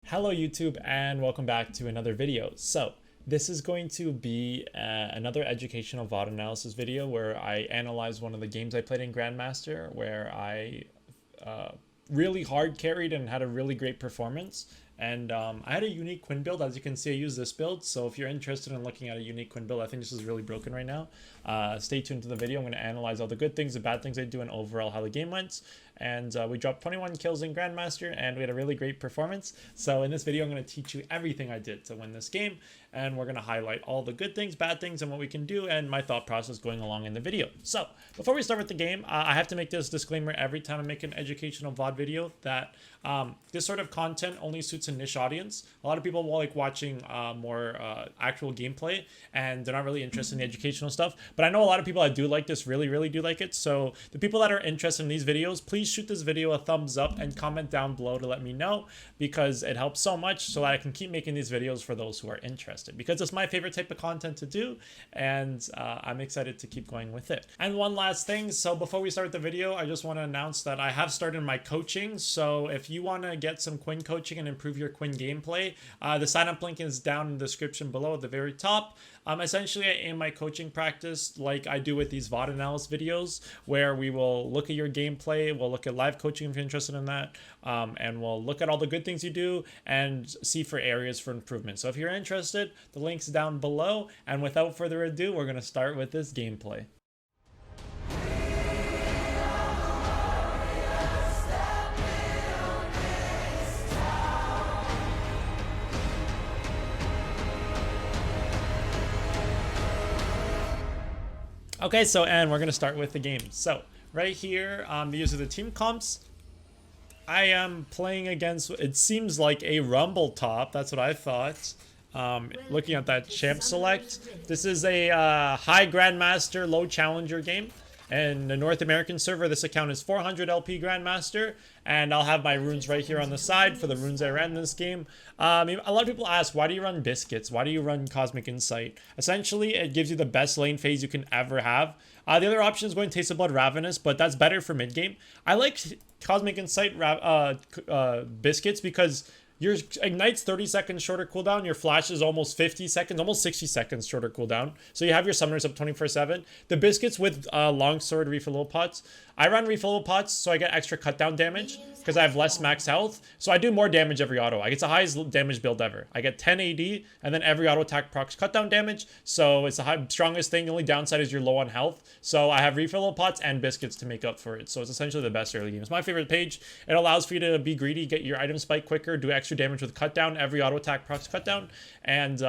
Hello YouTube and welcome back to another video. So this is going to be another educational VOD analysis video where I analyze one of the games I played in Grandmaster where I really hard carried and had a really great performance. And I had a unique Quinn build. As you can see, I use this build. So if you're interested in looking at a unique Quinn build, I think this is really broken right now. Stay tuned to the video. I'm going to analyze all the good things, the bad things I do, and overall how the game went. And we dropped 21 kills in Grandmaster, and we had a really great performance. So in this video, I'm going to teach you everything I did to win this game. And we're going to highlight all the good things, bad things, and what we can do, and my thought process going along in the video. So before we start with the game, I have to make this disclaimer every time I make an educational VOD video that this sort of content only suits a niche audience. A lot of people will like watching more actual gameplay, and they're not really interested in the educational stuff. But I know a lot of people that do like this really do like it. So the people that are interested in these videos, please shoot this video a thumbs up and comment down below to let me know, because it helps so much so that I can keep making these videos for those who are interested, because it's my favorite type of content to do, and I'm excited to keep going with it. And one last thing, so before we start the video, I just want to announce that I have started my coaching. So if you want to get some Quinn coaching and improve your Quinn gameplay, the sign up link is down in the description below at the very top. Essentially, I aim my coaching practice like I do with these VOD analysis videos, where we will look at your gameplay, we'll look at live coaching if you're interested in that, and we'll look at all the good things you do and see for areas for improvement. So if you're interested, the link's down below, and without further ado, we're going to start with this gameplay. Okay, and we're going to start with the game. So right here, these are the team comps. I am playing against, it seems like a Rumble top. That's what I thought. Looking at that champ select. This is a high Grandmaster, low Challenger game. And the North American server, this account is 400 LP Grandmaster. And I'll have my runes right here on the side for the runes I ran in this game. A lot of people ask, why do you run Biscuits? Why do you run Cosmic Insight? Essentially, it gives you the best lane phase you can ever have. The other option is going Taste of Blood Ravenous, but that's better for mid game. I like Cosmic Insight Biscuits because your Ignite's 30 seconds shorter cooldown. Your Flash is almost 50 seconds, almost 60 seconds shorter cooldown. So you have your Summoners up 24/7. The Biscuits with Longsword Refillable Pots. I run Refillable Pots so I get extra cut down damage because I have less max health. So I do more damage every auto. I get the highest damage build ever. I get 10 AD, and then every auto attack procs cut down damage. So it's the strongest thing. The only downside is you're low on health. So I have Refillable Pots and Biscuits to make up for it. So it's essentially the best early game. It's my favorite page. It allows for you to be greedy, get your item spike quicker, do extra damage with cut down, every auto attack procs cut down, and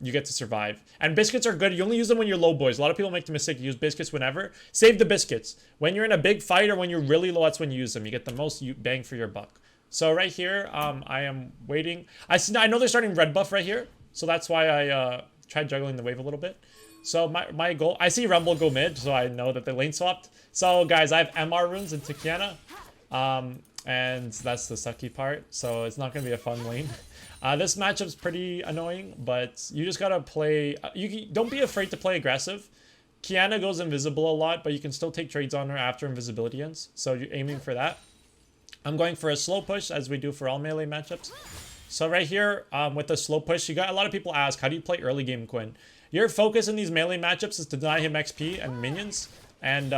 you get to survive. And Biscuits are good. You only use them when you're low, boys. A lot of people make the mistake to use Biscuits whenever. Save the Biscuits. When you're in a big fight or when you're really low, that's when you use them. You get the most bang for your buck. So right here, I am waiting. I know they're starting red buff right here, so that's why I tried juggling the wave a little bit. So my goal, I see Rumble go mid, so I know that the lane swapped. So guys, I have MR runes into Kiana, and that's the sucky part. So it's not gonna be a fun lane. This matchup's pretty annoying, but you just gotta play. Don't be afraid to play aggressive. Kiana goes invisible a lot, but you can still take trades on her after invisibility ends. So you're aiming for that. I'm going for a slow push, as we do for all melee matchups. So right here, with the slow push, you got a lot of people ask, how do you play early game Quinn? Your focus in these melee matchups is to deny him XP and minions. And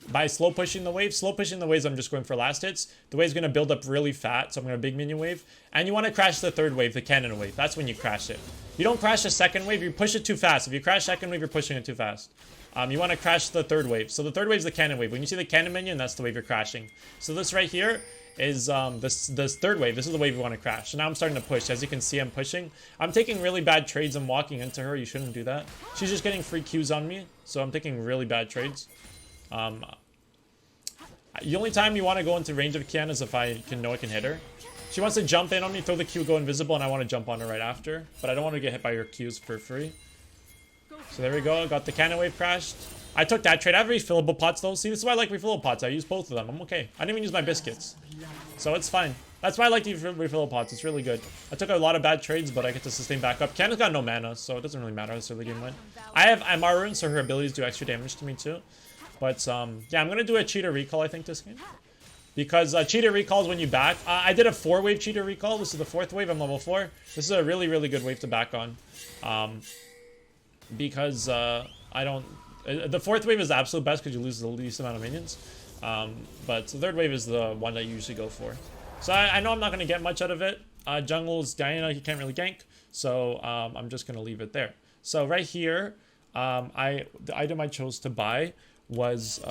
by slow pushing the waves, I'm just going for last hits. The wave's going to build up really fat, so I'm going to big minion wave. And you want to crash the third wave, the cannon wave. That's when you crash it. You don't crash the second wave, you push it too fast. If you crash second wave, you're pushing it too fast. You want to crash the third wave. So the third wave is the cannon wave. When you see the cannon minion, that's the wave you're crashing. So this right here is this third wave. This is the wave you want to crash. So now I'm starting to push. As you can see, I'm pushing. I'm taking really bad trades. I'm walking into her. You shouldn't do that. She's just getting free Qs on me. So I'm taking really bad trades. The only time you want to go into range of Kiana is if I know I can hit her. She wants to jump in on me, throw the Q, go invisible, and I want to jump on her right after. But I don't want to get hit by her Qs for free. So there we go. Got the cannon wave crashed. I took that trade. I have refillable pots though. See, this is why I like refillable pots. I use both of them. I'm okay. I didn't even use my Biscuits. So it's fine. That's why I like the refillable pots. It's really good. I took a lot of bad trades, but I get to sustain back up. Kiana's got no mana, so it doesn't really matter. This early game win. I have MR runes, so her abilities do extra damage to me too. But yeah, I'm going to do a cheater recall, I think, this game. because cheater recalls when you back. I did a 4-wave cheater recall. This is the 4th wave. I'm level 4. This is a really, really good wave to back on. Because I don't... the 4th wave is the absolute best because you lose the least amount of minions. But the 3rd wave is the one that you usually go for. So I know I'm not going to get much out of it. Jungle's Diana, he can't really gank. So I'm just going to leave it there. So right here, the item I chose to buy was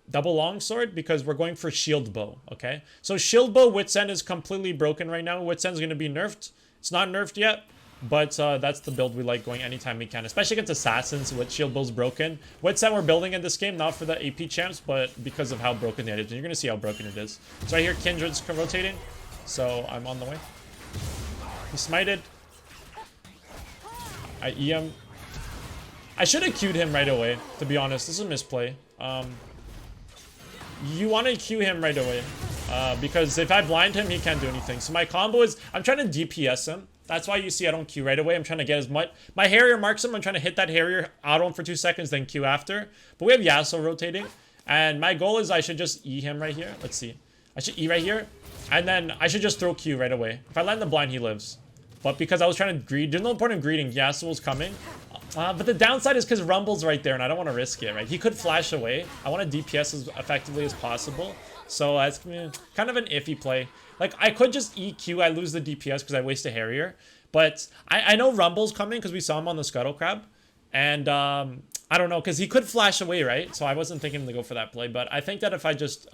double longsword because we're going for shield bow, okay? So shield bow Wit's End is completely broken right now. Wit's End is going to be nerfed. It's not nerfed yet, but that's the build we like going anytime we can, especially against assassins with shield bow's broken. Wit's End we're building in this game, not for the AP champs, but because of how broken the item is. You're going to see how broken it is. So right here, Kindred's rotating, so I'm on the way. He smited. I EM. I should have queued him right away, to be honest. This is a misplay. You want to queue him right away. Because if I blind him, he can't do anything. So my combo is, I'm trying to DPS him. That's why you see I don't queue right away. I'm trying to get as much. My Harrier marks him. I'm trying to hit that Harrier, auto him for 2 seconds, then queue after. But we have Yasuo rotating. And my goal is I should just E him right here. Let's see. I should E right here. And then I should just throw Q right away. If I land the blind, he lives. But because I was trying to greed, there's no point in greeting. Yasuo's coming. But the downside is because Rumble's right there and I don't want to risk it, right? He could flash away. I want to DPS as effectively as possible. So it's kind of an iffy play. Like, I could just EQ. I lose the DPS because I waste a Harrier. But I know Rumble's coming because we saw him on the Scuttle Crab. And I don't know, because he could flash away, right? So I wasn't thinking to go for that play. But I think that if I just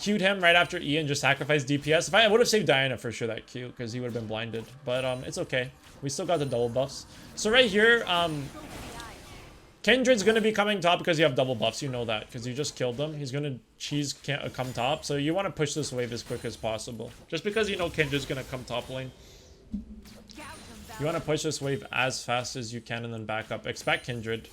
Q'd him right after E and just sacrificed DPS, if I would have saved Diana for sure that Q, because he would have been blinded. But it's okay. We still got the double buffs. So right here, Kindred's going to be coming top because you have double buffs. You know that because you just killed him. He's going to come top. So you want to push this wave as quick as possible. Just because you know Kindred's going to come top lane. You want to push this wave as fast as you can and then back up. Expect Kindred.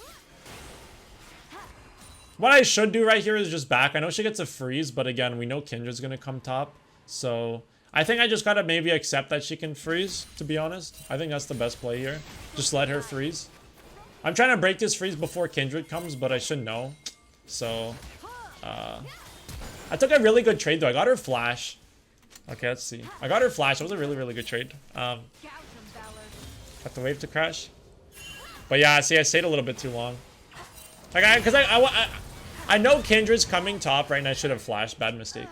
What I should do right here is just back. I know she gets a freeze, but again, we know Kindred's going to come top. So I think I just got to maybe accept that she can freeze, to be honest. I think that's the best play here. Just let her freeze. I'm trying to break this freeze before Kindred comes, but I should know. So, I took a really good trade, though. I got her flash. Okay, let's see. I got her flash. That was a really, really good trade. Got the wave to crash. But yeah, see, I stayed a little bit too long. Like, because I know Kindred's coming top, right? And I should have flashed. Bad mistake.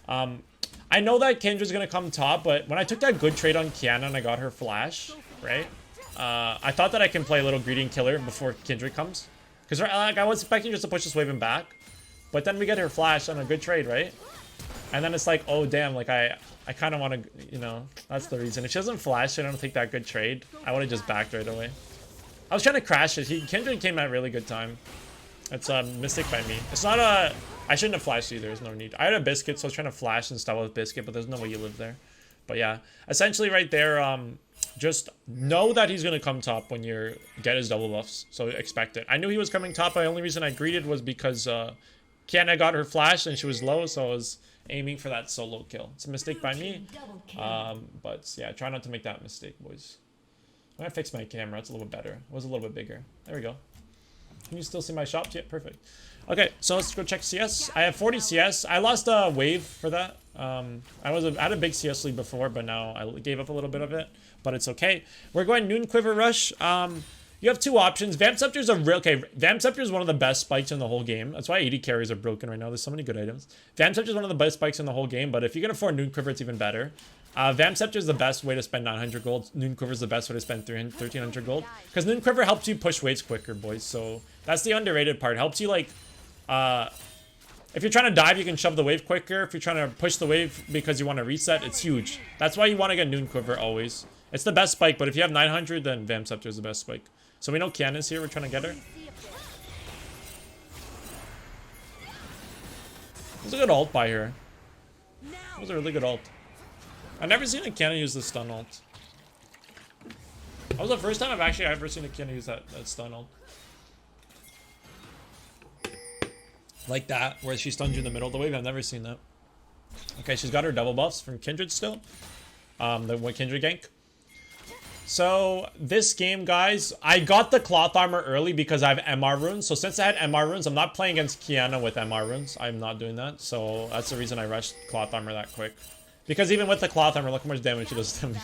I know that Kindred's going to come top, but when I took that good trade on Kiana and I got her flash, right? I thought that I can play a little greedy and kill her before Kindred comes. Because like, I was expecting just to push this wave and back. But then we get her flash on a good trade, right? And then it's like, oh, damn, like I kind of want to, you know, that's the reason. If she doesn't flash, I don't take that good trade. I would have just backed right away. I was trying to crash it. Kindred came at a really good time. It's a mistake by me. It's not a... I shouldn't have flashed either. There's no need. I had a biscuit, so I was trying to flash and style with biscuit, but there's no way you live there. But yeah, essentially right there, just know that he's going to come top when you get his double buffs. So expect it. I knew he was coming top. The only reason I greeted was because Kiana got her flash and she was low, so I was aiming for that solo kill. It's a mistake by me. But yeah, try not to make that mistake, boys. I'm going to fix my camera. It's a little bit better. It was a little bit bigger. There we go. Can you still see my shops? Yeah, perfect. Okay, so let's go check CS. I have 40 CS. I lost a wave for that. I had a big CS lead before, but now I gave up a little bit of it. But it's okay. We're going Noon Quiver Rush. You have two options. Vamp Scepter's a real... Okay, Vamp Scepter is one of the best spikes in the whole game. That's why 80 carries are broken right now. There's so many good items. Vamp Scepter is one of the best spikes in the whole game, but if you can afford Noon Quiver, it's even better. Vamp Scepter is the best way to spend 900 gold. Noon Quiver is the best way to spend 1300 gold. Because Noon Quiver helps you push waves quicker, boys. So that's the underrated part. Helps you, like... if you're trying to dive, you can shove the wave quicker. If you're trying to push the wave because you want to reset, it's huge. That's why you want to get Noon Quiver always. It's the best spike, but if you have 900, then Vamp Scepter is the best spike. So we know Kiana's here. We're trying to get her. It was a good ult by her. It was a really good ult. I've never seen a Kiana use the stun ult. That was the first time I've actually ever seen a Kiana use that stun ult. Like that, where she stuns you in the middle of the wave. I've never seen that. Okay, she's got her double buffs from Kindred still. The Kindred gank. So this game, guys, I got the cloth armor early because I have MR runes. So since I had MR runes, I'm not playing against Kiana with MR runes. I'm not doing that. So that's the reason I rushed cloth armor that quick. Because even with the cloth armor, look how much damage she does to me.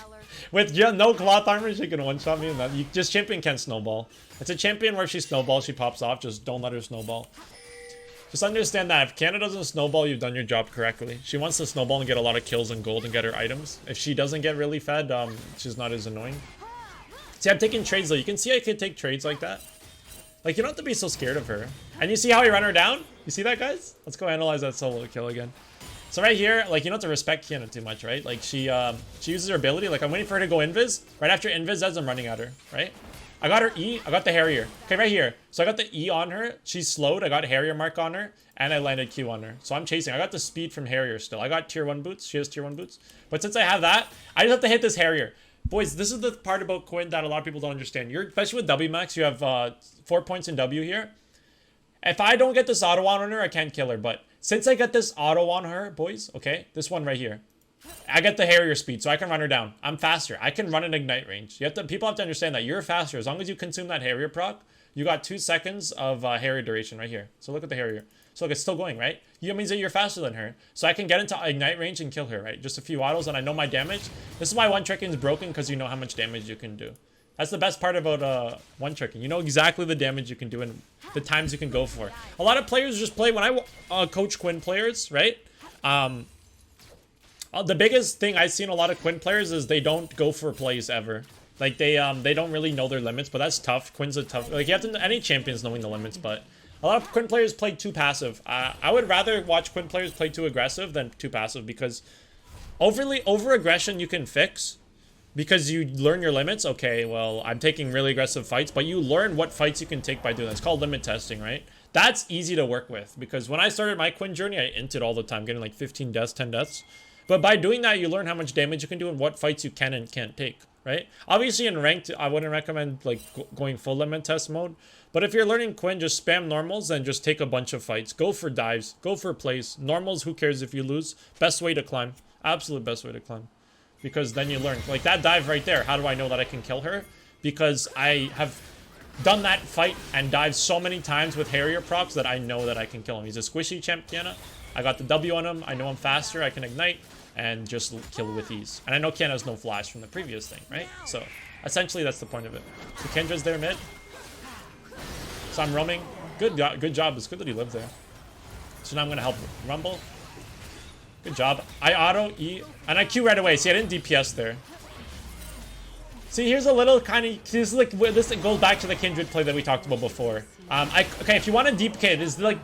With no cloth armor, she can one-shot me. And that, just champion can't snowball. It's a champion where if she snowballs, she pops off. Just don't let her snowball. Just understand that if Kiana doesn't snowball, you've done your job correctly. She wants to snowball and get a lot of kills and gold and get her items. If she doesn't get really fed, she's not as annoying. See, I'm taking trades though. You can see I can take trades like that. Like, you don't have to be so scared of her. And you see how I run her down? You see that, guys? Let's go analyze that solo kill again. So right here, like, you don't have to respect Kiana too much, right? Like, she uses her ability. Like, I'm waiting for her to go invis. Right after invis does, I'm running at her, right? I got her E. I got the Harrier. Okay, right here. So I got the E on her. She's slowed. I got Harrier mark on her. And I landed Q on her. So I'm chasing. I got the speed from Harrier still. I got tier 1 boots. She has tier 1 boots. But since I have that, I just have to hit this Harrier. Boys, this is the part about Quinn that a lot of people don't understand. Especially with W max, you have 4 points in W here. If I don't get this auto on her, I can't kill her. But since I get this auto on her, boys, okay, this one right here, I get the Harrier speed, so I can run her down. I'm faster. I can run an ignite range. People have to understand that you're faster. As long as you consume that Harrier proc, you got 2 seconds of Harrier duration right here. So look at the Harrier. So look, it's still going, right? That means that you're faster than her. So I can get into ignite range and kill her, right? Just a few autos and I know my damage. This is why one-tricking is broken, because you know how much damage you can do. That's the best part about one-tricking. You know exactly the damage you can do and the times you can go for. A lot of players just play, when I coach Quinn players, right? The biggest thing I've seen a lot of Quinn players is they don't go for plays ever. Like, they don't really know their limits, but that's tough. Quinn's a tough... Like, you have to... Any champion's knowing the limits, but... A lot of Quinn players play too passive. I would rather watch Quinn players play too aggressive than too passive, because over-aggression you can fix because you learn your limits. Okay, well, I'm taking really aggressive fights, but you learn what fights you can take by doing that. It's called limit testing, right? That's easy to work with, because when I started my Quinn journey, I inted all the time, getting like 15 deaths, 10 deaths. But by doing that, you learn how much damage you can do and what fights you can and can't take, right? Obviously, in ranked, I wouldn't recommend like going full limit test mode. But if you're learning Quinn, just spam normals and just take a bunch of fights. Go for dives. Go for plays. Normals, who cares if you lose? Best way to climb. Absolute best way to climb. Because then you learn. Like that dive right there. How do I know that I can kill her? Because I have done that fight and dived so many times with Harrier procs that I know that I can kill him. He's a squishy champ, Kiana. I got the W on him. I know I'm faster. I can ignite and just kill with ease. And I know Kiana has no flash from the previous thing, right? So essentially that's the point of it. So Kendra's there mid. So I'm roaming. Good job. It's good that he lived there. So now I'm going to help Rumble. Good job. I auto E. And I Q right away. See, I didn't DPS there. See, here's a little kind of... This goes back to the Kindred play that we talked about before. Okay, if you want to deep kit, it's like...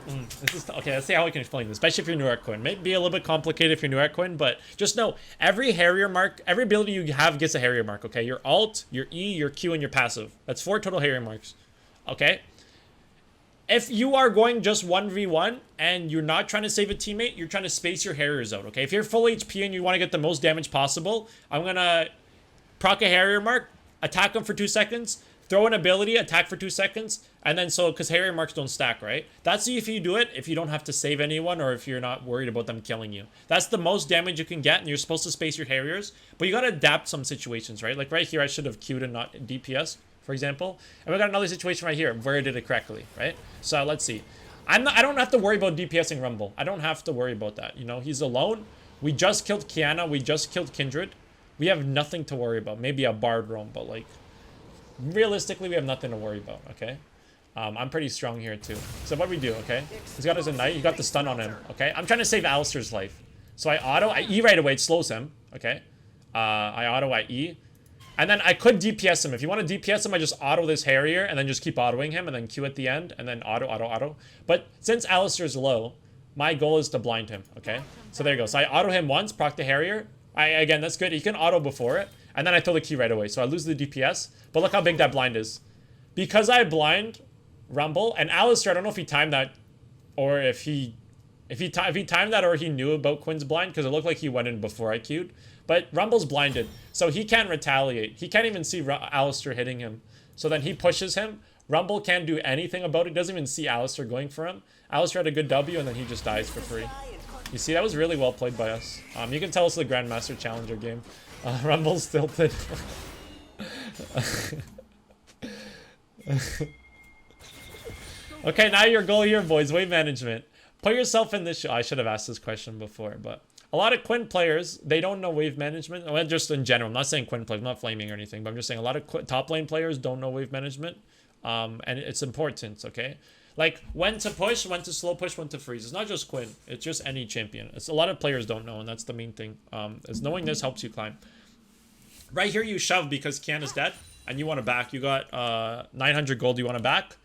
okay, let's see how I can explain this. Especially if you're new at Quinn. Maybe a little bit complicated if you're new at Quinn, but just know, every Harrier mark, every ability you have gets a Harrier mark, okay? Your alt, your E, your Q, and your passive. That's 4 total Harrier marks, okay? If you are going just 1v1 and you're not trying to save a teammate, you're trying to space your Harriers out, okay? If you're full HP and you want to get the most damage possible, I'm going to proc a Harrier mark, attack him for 2 seconds, throw an ability, attack for 2 seconds, and then because Harrier marks don't stack, right? That's if you do it, if you don't have to save anyone or if you're not worried about them killing you. That's the most damage you can get, and you're supposed to space your Harriers, but you got to adapt some situations, right? Like right here, I should have queued and not DPS, for example. And we got another situation right here where I did it correctly, right? So let's see. I don't have to worry about DPSing Rumble. I don't have to worry about that. You know, he's alone. We just killed Kiana. We just killed Kindred. We have nothing to worry about. Maybe a Bard roam, but like, realistically, we have nothing to worry about, okay? I'm pretty strong here too. So what do we do, okay? He's got his Ignite. He got the stun on him, okay? I'm trying to save Alistair's life. So I E right away. It slows him, okay? I E. And then I could DPS him. If you want to DPS him, I just auto this Harrier and then just keep autoing him and then Q at the end and then auto. But since Alistair's low, my goal is to blind him, okay? So there you go. So I auto him once, proc the Harrier. Again, that's good. You can auto before it. And then I throw the key right away. So I lose the DPS. But look how big that blind is. Because I blind Rumble, and Alistair, I don't know if he timed that or if he timed that or he knew about Quinn's blind, because it looked like he went in before I queued. But Rumble's blinded, so he can't retaliate. He can't even see Alistair hitting him. So then he pushes him. Rumble can't do anything about it. He doesn't even see Alistair going for him. Alistair had a good W, and then he just dies for free. You see, that was really well played by us. You can tell it's the Grandmaster Challenger game. Rumble's tilted. Okay, now your goal here, boys. Wave management. Put yourself in this. I should have asked this question before, but a lot of Quinn players, they don't know wave management. Well, just in general. I'm not saying Quinn players, I'm not flaming or anything, but I'm just saying a lot of top lane players don't know wave management. And it's important, okay? Like when to push, when to slow push, when to freeze. It's not just Quinn. It's just any champion. It's a lot of players don't know, and that's the main thing. Is knowing this helps you climb. Right here, you shove because Kian is dead, and you want to back. You got 900 gold. You want to back.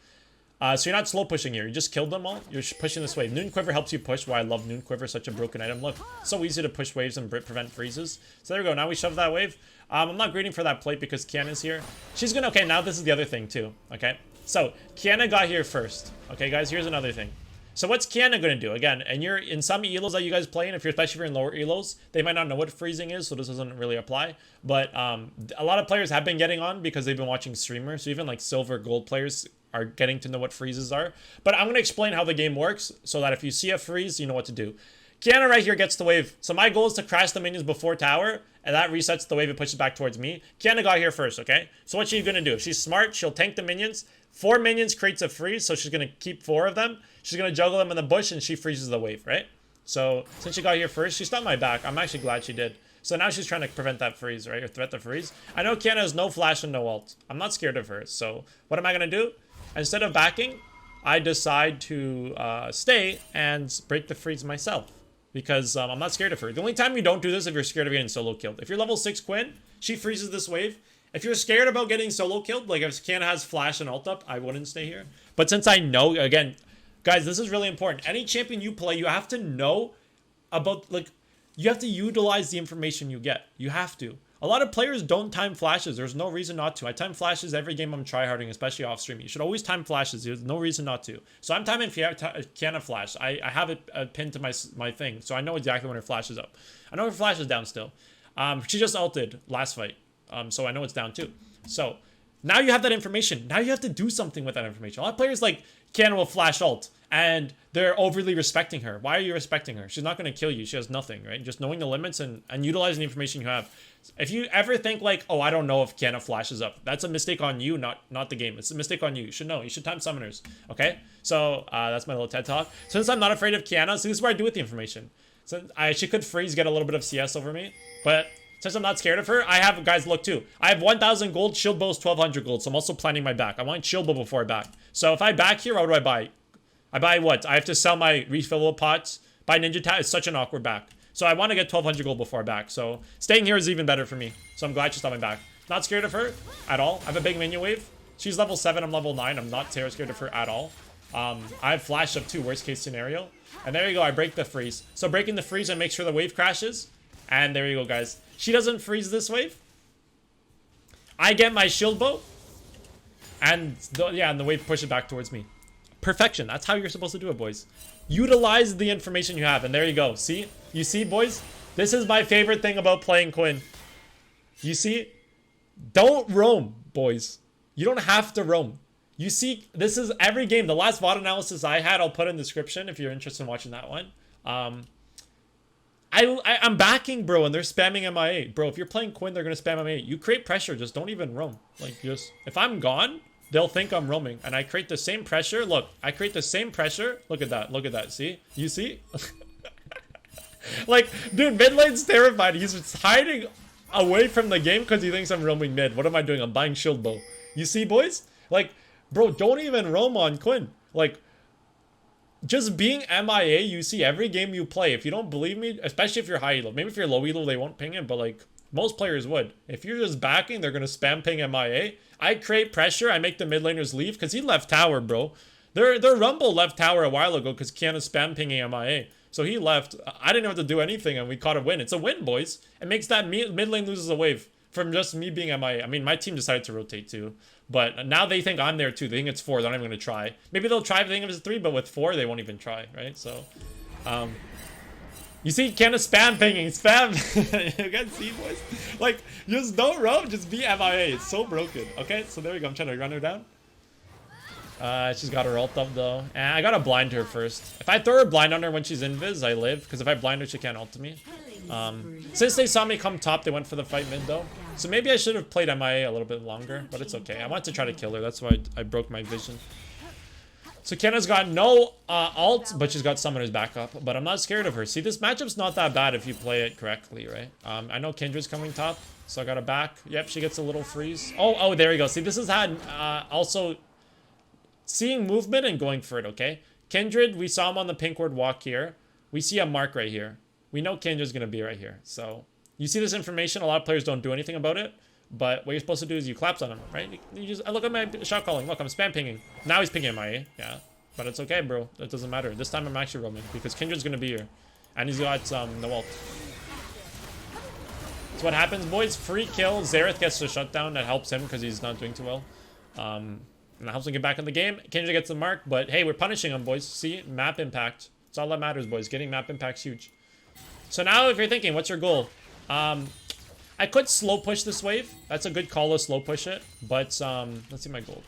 So you're not slow pushing here. You just killed them all. You're pushing this wave. Noon Quiver helps you push. Why I love Noon Quiver. Such a broken item. Look, so easy to push waves and prevent freezes. So there we go. Now we shove that wave. I'm not greeting for that plate because Kiana's here. She's gonna... Okay, now this is the other thing too. Okay. So Kiana got here first. Okay, guys. Here's another thing. So what's Kiana gonna do? Again, and you're in some elos that you guys play in, especially if you're in lower elos, they might not know what freezing is, so this doesn't really apply. But a lot of players have been getting on because they've been watching streamers. So even like silver, gold players are getting to know what freezes are. But I'm going to explain how the game works so that if you see a freeze, you know what to do. Kiana right here gets the wave. So my goal is to crash the minions before tower, and that resets the wave and pushes back towards me. Kiana got here first, okay? So what's she going to do? If she's smart, she'll tank the minions. 4 minions creates a freeze, so she's going to keep 4 of them. She's going to juggle them in the bush, and she freezes the wave, right? So since she got here first, she stopped my back. I'm actually glad she did. So now she's trying to prevent that freeze, right? Or threat the freeze. I know Kiana has no flash and no ult. I'm not scared of her. So what am I going to do? Instead of backing, I decide to stay and break the freeze myself. Because I'm not scared of her. The only time you don't do this is if you're scared of getting solo killed. If you're level 6 Quinn, she freezes this wave. If you're scared about getting solo killed, like if Kiana has flash and ult up, I wouldn't stay here. But since I know, again, guys, this is really important. Any champion you play, you have to know about, like, you have to utilize the information you get. You have to. A lot of players don't time flashes. There's no reason not to. I time flashes every game I'm tryharding, especially off stream. You should always time flashes. There's no reason not to. So I'm timing Kiana flash. I have it pinned to my thing, so I know exactly when her flash is up. I know her flash is down still. She just ulted last fight, so I know it's down too. So now you have that information. Now you have to do something with that information. A lot of players like Kiana will flash ult, and they're overly respecting her. Why are you respecting her? She's not going to kill you. She has nothing, right? Just knowing the limits and utilizing the information you have. If you ever think like, oh, I don't know if Kiana flashes up, that's a mistake on you, not the game. It's a mistake on you. You should know. You should time summoners, okay? So that's my little TED talk. Since I'm not afraid of Kiana, so this is what I do with the information. So she could freeze, get a little bit of CS over me, but since I'm not scared of her, I have, guys, look too. I have 1,000 gold, shield bow is 1,200 gold, so I'm also planning my back. I want shield bow before I back. So if I back here, what do I buy? I buy what? I have to sell my refillable pots, buy ninja tag. It's such an awkward back. So I want to get 1,200 gold before I back. So staying here is even better for me. So I'm glad she's on my back. Not scared of her at all. I have a big minion wave. She's level 7, I'm level 9. I'm not scared of her at all. I have flash up too, worst case scenario. And there you go, I break the freeze. So breaking the freeze and make sure the wave crashes. And there you go, guys. She doesn't freeze this wave. I get my shield bow. And the wave pushes back towards me. Perfection. That's how you're supposed to do it, boys. Utilize the information you have. And there you go. See? You see, boys? This is my favorite thing about playing Quinn. You see? Don't roam, boys. You don't have to roam. You see, this is every game. The last VOD analysis I had, I'll put in the description if you're interested in watching that one. I'm backing, bro, and they're spamming MIA. Bro, if you're playing Quinn, they're going to spam MIA. You create pressure. Just don't even roam. Like, just... If I'm gone, they'll think I'm roaming. And I create the same pressure. Look, I create the same pressure. Look at that. Look at that. See? You see? Like, dude, mid lane's terrified. He's just hiding away from the game because he thinks I'm roaming mid. What am I doing? I'm buying shield bow. You see, boys? Like, bro, don't even roam on Quinn. Like, just being MIA, you see every game you play. If you don't believe me, especially if you're high elo. Maybe if you're low elo, they won't ping it, but like, most players would. If you're just backing, they're going to spam ping MIA. I create pressure. I make the mid laners leave because he left tower, bro. Their Rumble left tower a while ago because Kiana's spam pinging MIA. So he left. I didn't have to do anything, and we caught a win. It's a win, boys. It makes that mid lane loses a wave from just me being MIA. I mean, my team decided to rotate too. But now they think I'm there too. They think it's 4. They're not even going to try. Maybe they'll try if they think it's 3, but with 4, they won't even try, right? So, you see Kiana spam pinging. Spam. You guys see, boys? Like, just don't roam. Just be MIA. It's so broken. Okay, so there we go. I'm trying to run her down. She's got her ult up though. And I gotta blind her first. If I throw her blind on her when she's invis, I live. Because if I blind her, she can't ult to me. Since they saw me come top, they went for the fight mid though. So maybe I should have played MIA a little bit longer, but it's okay. I wanted to try to kill her. That's why I broke my vision. So Kiana's got no ult, but she's got Summoner's backup. But I'm not scared of her. See, this matchup's not that bad if you play it correctly, right? I know Kindred's coming top, so I got a back. Yep, she gets a little freeze. Oh, there we go. See, this is how also seeing movement and going for it, okay? Kindred, we saw him on the pink ward walk here. We see a mark right here. We know Kindred's going to be right here. So you see this information. A lot of players don't do anything about it. But what you're supposed to do is you collapse on him, right? You just look at my shot calling. Look, I'm spam pinging. Now he's pinging MIA. Yeah. But it's okay, bro. It doesn't matter. This time I'm actually roaming because Kindred's going to be here. And he's got no ult. So what happens, boys? Free kill. Xerath gets the shutdown. That helps him because he's not doing too well. And that helps him get back in the game. Kindred gets the mark. But hey, we're punishing him, boys. See? Map impact. That's all that matters, boys. Getting map impact's huge. So now if you're thinking, what's your goal? I could slow push this wave. That's a good call to slow push it. But, let's see my gold.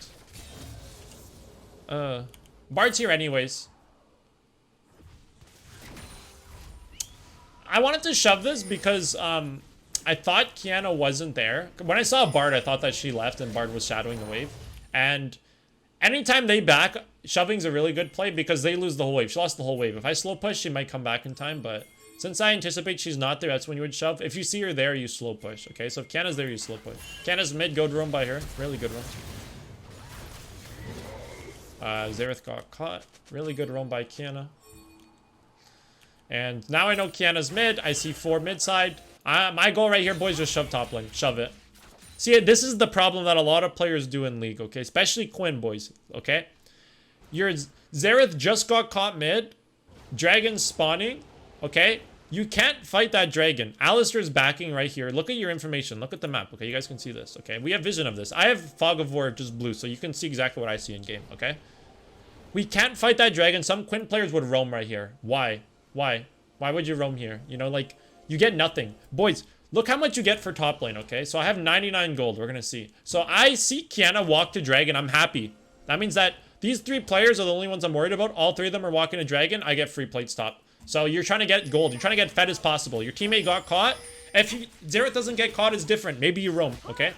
Bard's here anyways. I wanted to shove this because, I thought Kiana wasn't there. When I saw Bard, I thought that she left and Bard was shadowing the wave. And anytime they back, shoving's a really good play because they lose the whole wave. She lost the whole wave. If I slow push, she might come back in time, but since I anticipate she's not there, that's when you would shove. If you see her there, you slow push, okay? So if Kiana's there, you slow push. Kiana's mid, good roam by her. Really good roam. Xerath got caught. Really good roam by Kiana. And now I know Kiana's mid. I see 4 mid side. My goal right here, boys, just shove top lane. Shove it. See, this is the problem that a lot of players do in League, okay? Especially Quinn, boys, okay? Your Xerath just got caught mid. Dragon's spawning, okay? You can't fight that dragon. Alistair's backing right here. Look at your information. Look at the map, okay? You guys can see this, okay? We have vision of this. I have Fog of War just blue, so you can see exactly what I see in game, okay? We can't fight that dragon. Some Quinn players would roam right here. Why? Why? Why would you roam here? You know, like, you get nothing. Boys, look how much you get for top lane, okay? So I have 99 gold. We're gonna see. So I see Kiana walk to dragon. I'm happy. That means that these 3 players are the only ones I'm worried about. All 3 of them are walking to dragon. I get free plate stop. So you're trying to get gold. You're trying to get fed as possible. Your teammate got caught. If Xerath doesn't get caught, it's different. Maybe you roam, okay?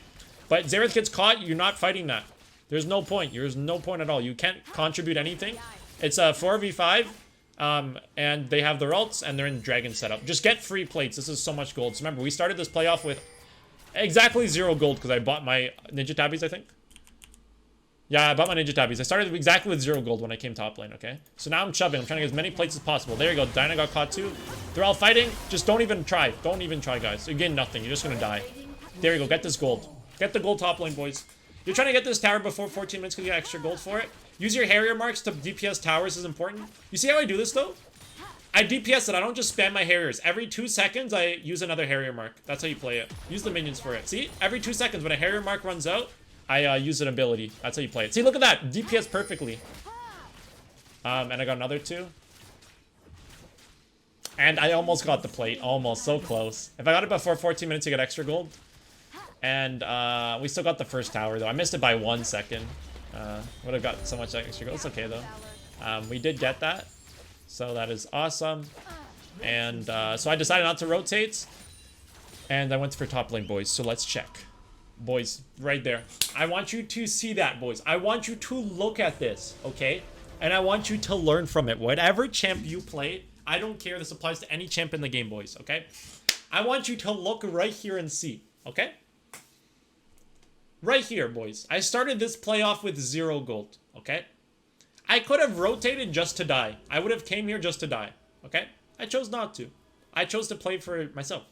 But Xerath gets caught, you're not fighting that. There's no point. There's no point at all. You can't contribute anything. It's a 4v5, and they have their ults, and they're in dragon setup. Just get free plates. This is so much gold. So remember, we started this playoff with exactly 0 gold because I bought my ninja tabbies, I think. Yeah, I bought my ninja tabbies. I started exactly with 0 gold when I came top lane, okay? So now I'm shoving. I'm trying to get as many plates as possible. There you go. Dinah got caught too. They're all fighting. Just don't even try. Don't even try, guys. You gain nothing. You're just gonna die. There you go. Get this gold. Get the gold top lane, boys. You're trying to get this tower before 14 minutes because you get extra gold for it. Use your Harrier marks to DPS towers is important. You see how I do this, though? I DPS it. I don't just spam my Harriers. Every 2 seconds, I use another Harrier mark. That's how you play it. Use the minions for it. See? Every 2 seconds, when a Harrier mark runs out, I use an ability. That's how you play it. See, look at that. DPS perfectly. And I got another 2. And I almost got the plate. Almost. So close. If I got it before 14 minutes, you get extra gold. And we still got the first tower, though. I missed it by 1 second. Would have got so much extra gold. It's okay, though. We did get that. So that is awesome. And so I decided not to rotate. And I went for top lane, boys. So let's check. Boys, right there. I want you to see that, boys. I want you to look at this, okay? And I want you to learn from it. Whatever champ you play, I don't care. This applies to any champ in the game, boys, okay? I want you to look right here and see, okay? Right here, boys. I started this playoff with 0 gold, okay? I could have rotated just to die. I would have came here just to die, okay? I chose not to. I chose to play for myself.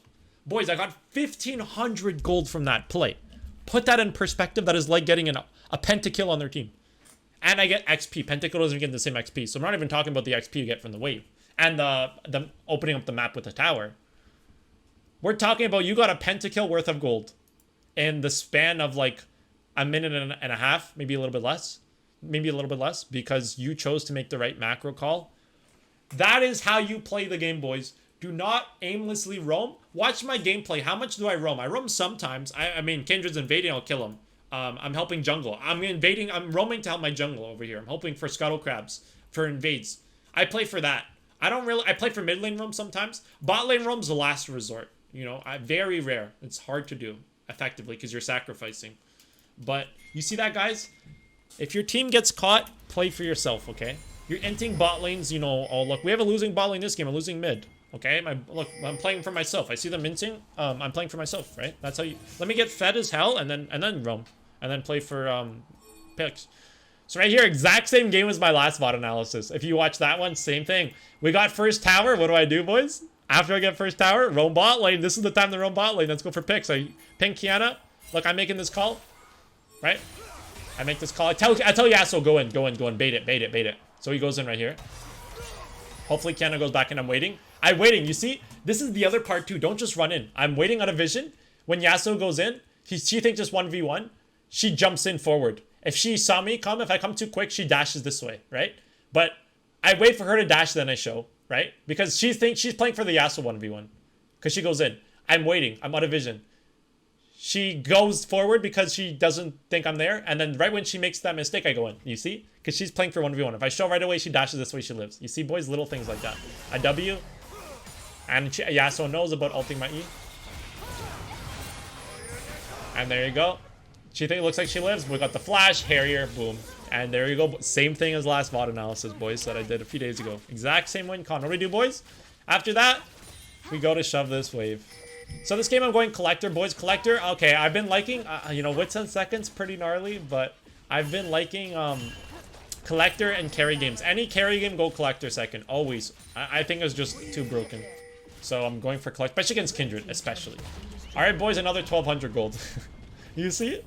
Boys, I got 1,500 gold from that play. Put that in perspective. That is like getting a pentakill on their team. And I get XP. Pentakill doesn't get the same XP. So I'm not even talking about the XP you get from the wave. And the opening up the map with the tower. We're talking about you got a pentakill worth of gold. In the span of like a minute and a half. Maybe a little bit less. Maybe a little bit less. Because you chose to make the right macro call. That is how you play the game, boys. Do not aimlessly roam. Watch my gameplay. How much do I roam? I roam sometimes. I mean, Kindred's invading, I'll kill him. I'm helping jungle. I'm roaming to help my jungle over here. I'm hoping for scuttle crabs, for invades. I play for that. I don't really, I play for mid lane roam sometimes. Bot lane roam's the last resort. You know, very rare. It's hard to do effectively because you're sacrificing. But you see that, guys? If your team gets caught, play for yourself, okay? You're inting bot lanes, you know, oh, look, we have a losing bot lane this game, I'm losing mid. Okay, look, I'm playing for myself. I see them minting. I'm playing for myself, right? That's how you. Let me get fed as hell, and then roam, and then play for picks. So right here, exact same game as my last bot analysis. If you watch that one, same thing. We got first tower. What do I do, boys? After I get first tower, roam bot lane. This is the time to roam bot lane. Let's go for picks. I ping Kiana. Look, I'm making this call, right? I make this call. I tell Yasuo, go in, bait it. So he goes in right here. Hopefully Kiana goes back and I'm waiting. I'm waiting. You see, this is the other part too. Don't just run in. I'm waiting on a vision. When Yasuo goes in, she thinks it's 1v1. She jumps in forward. If she saw me come, if I come too quick, she dashes this way, right? But I wait for her to dash, then I show, right? Because she thinks she's playing for the Yasuo 1v1. Because she goes in. I'm waiting. I'm out of vision. She goes forward because she doesn't think I'm there. And then right when she makes that mistake, I go in. You see? Because she's playing for 1v1. If I show right away, she dashes this way, she lives. You see, boys? Little things like that. I W. And Yasuo knows about ulting my E. And there you go. She looks like she lives. We got the flash, Harrier, boom. And there you go. Same thing as last VOD analysis, boys, that I did a few days ago. Exact same win con. What do we do, boys? After that, we go to shove this wave. So this game I'm going Collector, boys. Collector, okay, I've been liking, you know, Wits and Seconds, pretty gnarly, but I've been liking Collector and carry games. Any carry game, go Collector second, always. I think it's just too broken. So I'm going for Collector, especially against Kindred, especially. All right, boys, another 1,200 gold. You see it?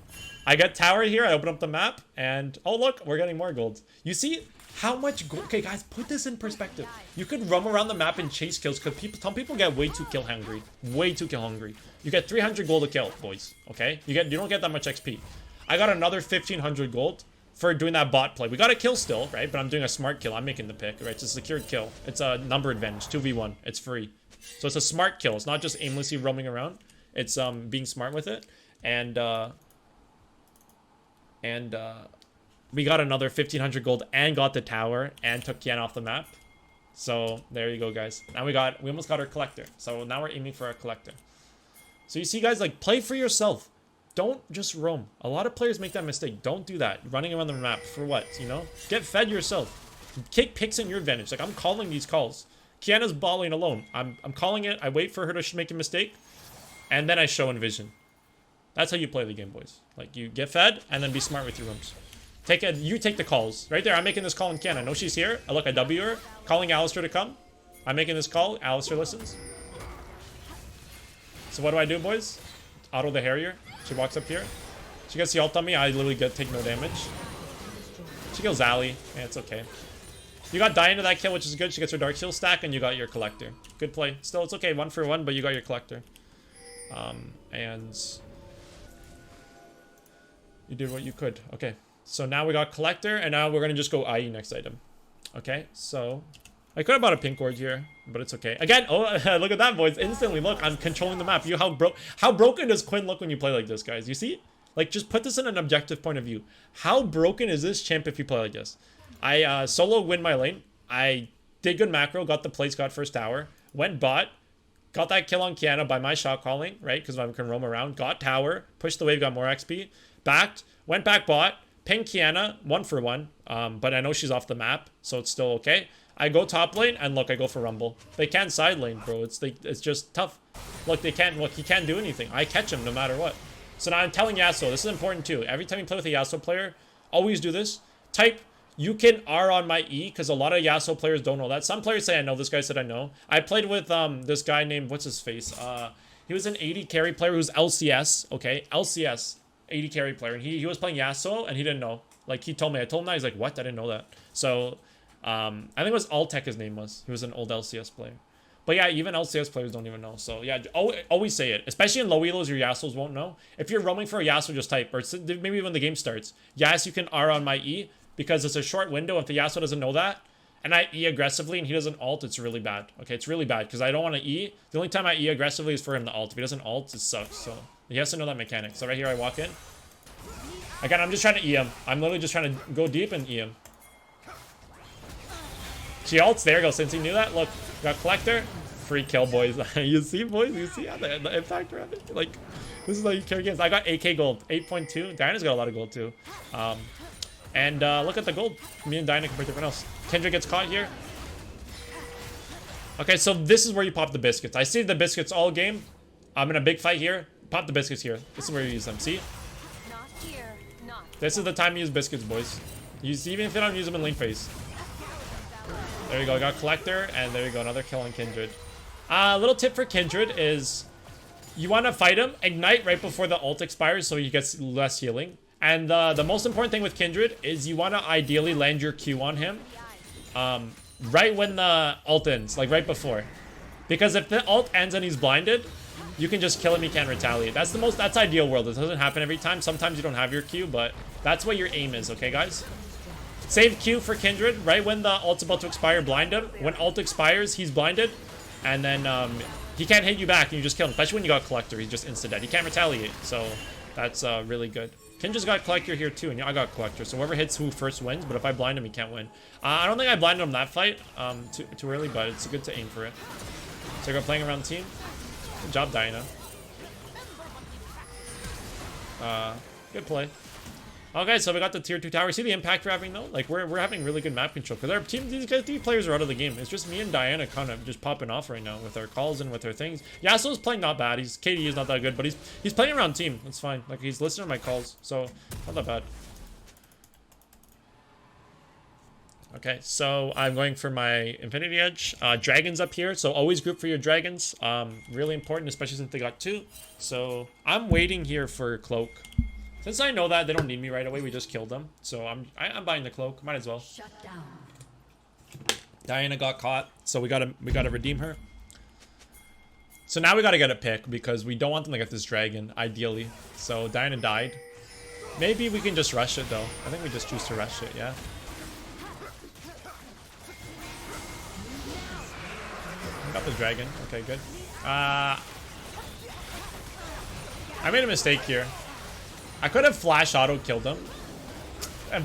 I get tower here, I open up the map, and oh look, we're getting more gold. You see how much gold? Okay, guys, put this in perspective. You could roam around the map and chase kills, because some people get way too kill hungry. Way too kill hungry. You get 300 gold a kill, boys, okay? You don't get that much XP. I got another 1,500 gold for doing that bot play. We got a kill still, right? But I'm doing a smart kill. I'm making the pick, right? It's a secured kill. It's a number advantage, 2v1. It's free. So it's a smart kill. It's not just aimlessly roaming around. It's being smart with it. And we got another 1,500 gold and got the tower and took Kian off the map. So there you go, guys. Now we almost got our collector. So now we're aiming for our collector. So you see, guys, like, play for yourself. Don't just roam. A lot of players make that mistake. Don't do that. Running around the map for what, you know? Get fed yourself. Take picks in your advantage. Like, I'm calling these calls. Kiana's balling alone. I'm calling it. I wait for her to make a mistake. And then I show in vision. That's how you play the game, boys. Like, you get fed and then be smart with your rooms. You take the calls. Right there, I'm making this call in Kiana. I know she's here. I W her. Calling Alistair to come. I'm making this call. Alistair listens. So what do I do, boys? Auto the Harrier. She walks up here. She gets the ult on me. I literally take no damage. She kills Ali. Yeah, it's okay. You got Die into that kill, which is good. She gets her Dark Shield stack, and you got your Collector. Good play. Still, it's okay. 1 for 1, but you got your Collector. And you did what you could. Okay. So now we got Collector, and now we're going to just go IE next item. Okay, so I could have bought a pink ward here, but it's okay. Again, oh, look at that, boys. Instantly, look, I'm controlling the map. How broken does Quinn look when you play like this, guys? You see? Like, just put this in an objective point of view. How broken is this champ if you play like this? I solo win my lane. I did good macro, got the plates, got first tower, went bot, got that kill on Kiana by my shot calling, right? Because I can roam around. Got tower, pushed the wave, got more XP, backed, went back bot, ping Kiana, 1 for 1. But I know she's off the map, so it's still okay. I go top lane, and look, I go for Rumble. They can't side lane, bro. It's just tough. Look, he can't do anything. I catch him no matter what. So now I'm telling Yasuo, this is important too. Every time you play with a Yasuo player, always do this. Type, you can R on my E, because a lot of Yasuo players don't know that. Some players say I know, this guy said I know. I played with this guy named, what's his face? He was an 80 carry player who's LCS, okay? LCS. 80 carry player, and he was playing Yasuo, and he didn't know. Like, he told me. I told him that. He's like, what? I didn't know that. So, I think it was Altec his name was. He was an old LCS player. But yeah, even LCS players don't even know. So yeah, always say it. Especially in low elos, your Yasuos won't know. If you're roaming for a Yasuo, just type. Or maybe when the game starts. Yes, you can R on my E, because it's a short window. If the Yasuo doesn't know that, and I E aggressively, and he doesn't ult, it's really bad. Okay, it's really bad, because I don't want to E. The only time I E aggressively is for him to ult. If he doesn't ult, it sucks. So he has to know that mechanic. So right here, I walk in. Again, I'm just trying to E him. I'm literally just trying to go deep and E him. She ults. There you go. Since he knew that, look, got Collector. Free kill, boys. You see, boys? You see how the impact around it? Like, this is how you carry games. I got 8k gold. 8.2. Diana's got a lot of gold, too. And look at the gold. Me and Diana compared to everyone else. Kendra gets caught here. Okay, so this is where you pop the biscuits. I see the biscuits all game. I'm in a big fight here. Pop the biscuits here. This is where you use them. See? Not here. Not. This is the time to use biscuits, boys. Even if you don't use them in lane phase. There you go. I got Collector, and there you go. Another kill on Kindred. Little tip for Kindred is you want to fight him, ignite right before the ult expires so he gets less healing. And the most important thing with Kindred is you want to ideally land your Q on him right when the ult ends, like right before. Because if the ult ends and he's blinded, you can just kill him, he can't retaliate. That's ideal world. It doesn't happen every time. Sometimes you don't have your Q, but that's what your aim is, okay guys? Save Q for Kindred, right when the ult's about to expire, blind him. When ult expires, he's blinded. And then he can't hit you back and you just kill him. Especially when you got Collector, he's just insta-dead. He can't retaliate, so that's really good. Kindra's got Collector here too, and I got Collector. So whoever hits who first wins, but if I blind him, he can't win. I don't think I blinded him that fight too early, but it's good to aim for it. So we're playing around team. Good job, Diana. Good play. Okay, so we got the tier 2 tower. See the impact we're having though? Like we're having really good map control because our team, these players are out of the game. It's just me and Diana kind of just popping off right now with our calls and with our things. Yasuo's playing not bad. KD is not that good, but he's playing around team. That's fine. Like he's listening to my calls, so not that bad. Okay, so I'm going for my Infinity Edge. Dragons up here, so always group for your dragons. Really important, especially since they got 2. So I'm waiting here for Cloak. Since I know that they don't need me right away, we just killed them. So I'm buying the Cloak. Might as well. Shut down. Diana got caught, so we gotta redeem her. So now we gotta get a pick because we don't want them to get this dragon, ideally. So Diana died. Maybe we can just rush it though. I think we just choose to rush it, yeah. Got the dragon. Okay, good. I made a mistake here. I could have flash auto killed him.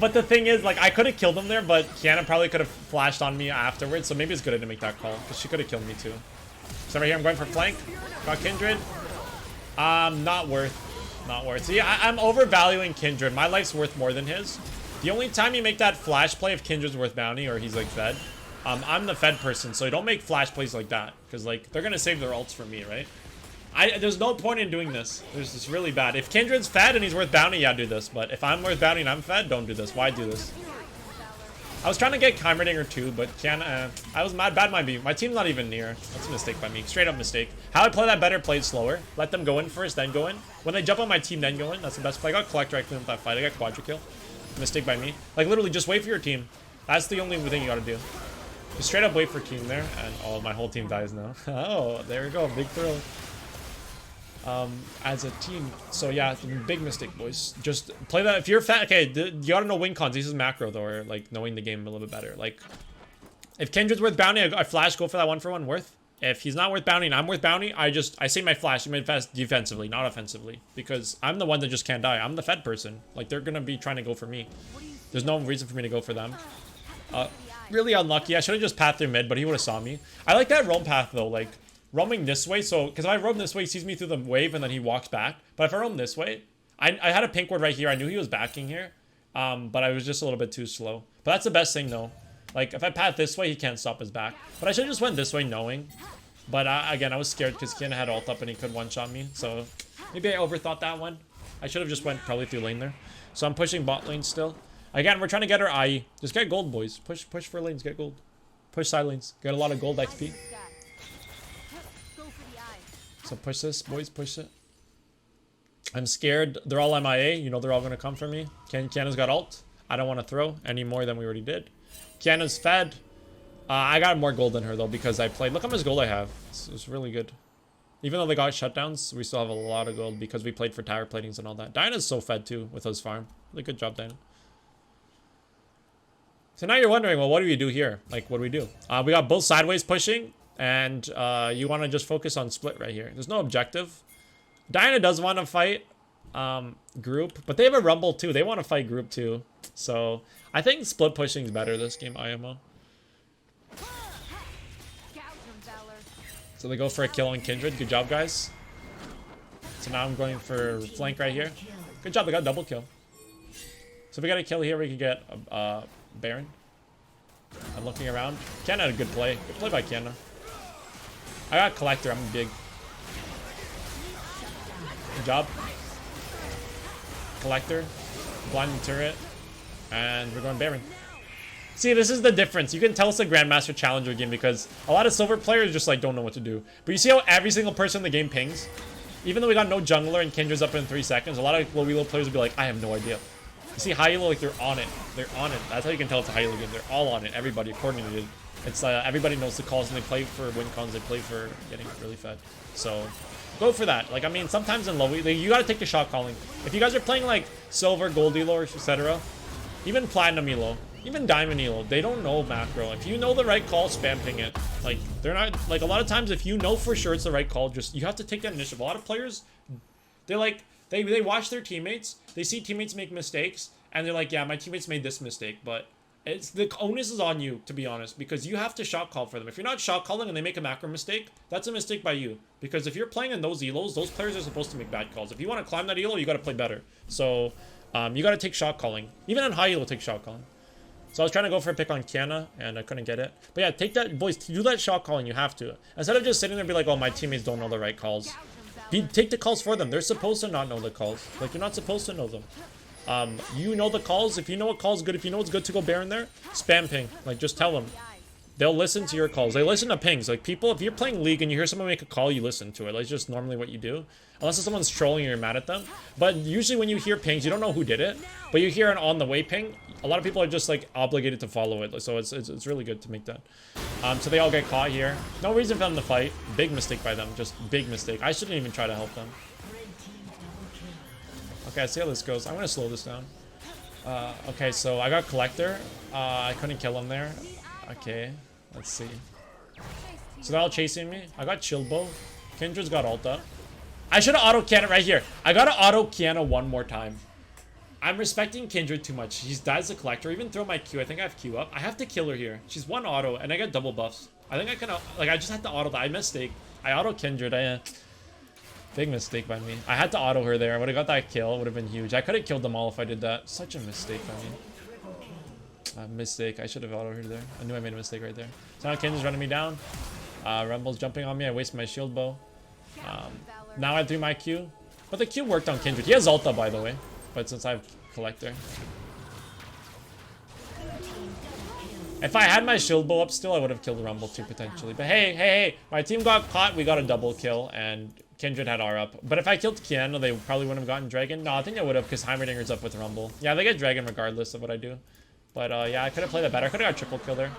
But the thing is, like, I could have killed him there, but Kiana probably could have flashed on me afterwards, so maybe it's good I didn't make that call, because she could have killed me too. So right here, I'm going for flank. Got Kindred. Not worth. Not worth. See, I'm overvaluing Kindred. My life's worth more than his. The only time you make that flash play if Kindred's worth bounty or he's, like, fed. I'm the fed person, so don't make flash plays like that, because, like, they're going to save their ults for me, right? There's no point in doing this. It's really bad. If Kindred's fed and he's worth bounty, yeah, do this. But if I'm worth bounty and I'm fed, don't do this. Why do this? I was trying to get Heimerdinger too, but I was mad. Bad might be. My team's not even near. That's a mistake by me. Straight up mistake. How I play that better, played slower. Let them go in first, then go in. When they jump on my team, then go in. That's the best play. I got Collector, I cleaned up that fight. I got Quadra kill. Mistake by me. Like, literally, just wait for your team. That's the only thing you gotta do. Just straight up wait for team there, and oh, my whole team dies now. Oh, there we go. Big throw. As a team. So yeah, big mistake, boys. Just play that. If you're fat, okay, you gotta know win cons. This is macro though, or like knowing the game a little bit better. Like, if Kindred's worth bounty, I flash, go for that 1-for-1 worth. If he's not worth bounty and I'm worth bounty, I say my flash, you made fast defensively, not offensively. Because I'm the one that just can't die. I'm the fed person. Like, they're gonna be trying to go for me. There's no reason for me to go for them. Really unlucky. I should have just pathed through mid, but he would have saw me. I like that roam path though, like roaming this way, so because if I roam this way, he sees me through the wave and then he walks back. But if I roam this way, I had a pink ward right here. I knew he was backing here, but I was just a little bit too slow. But that's the best thing though. Like, if I path this way, he can't stop his back. But I should have just went this way knowing. But again, I was scared because Kiana had ult up and he could one-shot me. So maybe I overthought that one. I should have just went probably through lane there. So I'm pushing bot lane still. Again, we're trying to get our IE. Just get gold, boys. Push for lanes, get gold. Push side lanes. Get a lot of gold XP. So push this, boys, push it. I'm scared. They're all MIA. You know they're all going to come for me. Kiana's got ult. I don't want to throw any more than we already did. Kiana's fed. I got more gold than her, though, because I played. Look how much gold I have. It's really good. Even though they got shutdowns, we still have a lot of gold because we played for tower platings and all that. Diana's so fed, too, with his farm. Really good job, Diana. So now you're wondering, well, what do we do here? Like, what do we do? We got both sideways pushing, and you want to just focus on split right here. There's no objective. Diana does want to fight group, but they have a rumble, too. They want to fight group, too. So I think split pushing is better this game, IMO. Gouge 'em, Valor. So they go for a kill on Kindred. Good job, guys. So now I'm going for flank right here. Good job, they got double kill. So if we got a kill here, we could get Baron. I'm looking around. Kiana had a good play. Good play by Kiana. I got Collector. I'm big. Good job. Collector. Blinding turret. And we're going Baron. See, this is the difference. You can tell it's a Grandmaster Challenger game because a lot of silver players just like don't know what to do. But you see how every single person in the game pings? Even though we got no jungler and Kindred's up in 3 seconds, a lot of low elo players will be like, I have no idea. You see high elo, like they're on it. They're on it. That's how you can tell it's a high elo game. They're all on it. Everybody coordinated. It's everybody knows the calls and they play for win cons. They play for getting really fed. So go for that. Like, I mean, sometimes in low, you got to take the shot calling. If you guys are playing like silver, gold elo, etc., even platinum elo, even diamond elo, they don't know macro. If you know the right call, spam ping it. Like, they're not, like, a lot of times if you know for sure it's the right call, just, you have to take that initiative. A lot of players, they're like, they watch their teammates, they see teammates make mistakes, and they're like, yeah, my teammates made this mistake, but it's, the onus is on you, to be honest, because you have to shot call for them. If you're not shot calling and they make a macro mistake, that's a mistake by you. Because if you're playing in those elos, those players are supposed to make bad calls. If you want to climb that elo, you got to play better. So, you got to take shot calling. Even in high elo, take shot calling. So I was trying to go for a pick on Kiana, and I couldn't get it. But yeah, take that, boys, do that shot calling, you have to. Instead of just sitting there and be like, oh, my teammates don't know the right calls. Take the calls for them. They're supposed to not know the calls. Like, you're not supposed to know them. You know the calls. If you know what call's good, if you know it's good to go Baron there, spam ping. Like, just tell them. They'll listen to your calls. They listen to pings. Like, people, if you're playing League and you hear someone make a call, you listen to it. That's just normally what you do. Unless if someone's trolling you, you're mad at them. But usually when you hear pings, you don't know who did it. But you hear an on-the-way ping, a lot of people are just, like, obligated to follow it. So it's really good to make that. So they all get caught here. No reason for them to fight. Big mistake by them. Just big mistake. I shouldn't even try to help them. Okay, let's see how this goes. I'm going to slow this down. Okay, so I got Collector. I couldn't kill him there. Okay, let's see. So they're all chasing me. I got Chill Bow. Kindred's got ult up. I should have auto-Kiana right here. I got to auto-Kiana one more time. I'm respecting Kindred too much. She dies the Collector. Even throw my Q. I think I have Q up. I have to kill her here. She's one auto, and I got double buffs. I think I can, like, I just had to auto that. I mistake. I auto Kindred. Big mistake by me. I had to auto her there. I would have got that kill. It would have been huge. I could have killed them all if I did that. Such a mistake by me. Mistake. I should have auto her there. I knew I made a mistake right there. So now Kindred's running me down. Rumble's jumping on me. I wasted my shield bow. Now I threw my Q. But the Q worked on Kindred. He has Ulta, by the way. But since I have Collector. If I had my shield bow up still, I would have killed Rumble too, potentially. But hey. My team got caught. We got a double kill. And Kindred had R up. But if I killed Kiana, they probably wouldn't have gotten Dragon. No, I think I would have because Heimerdinger's up with Rumble. Yeah, they get Dragon regardless of what I do. But yeah, I could have played that better. I could have got triple kill there.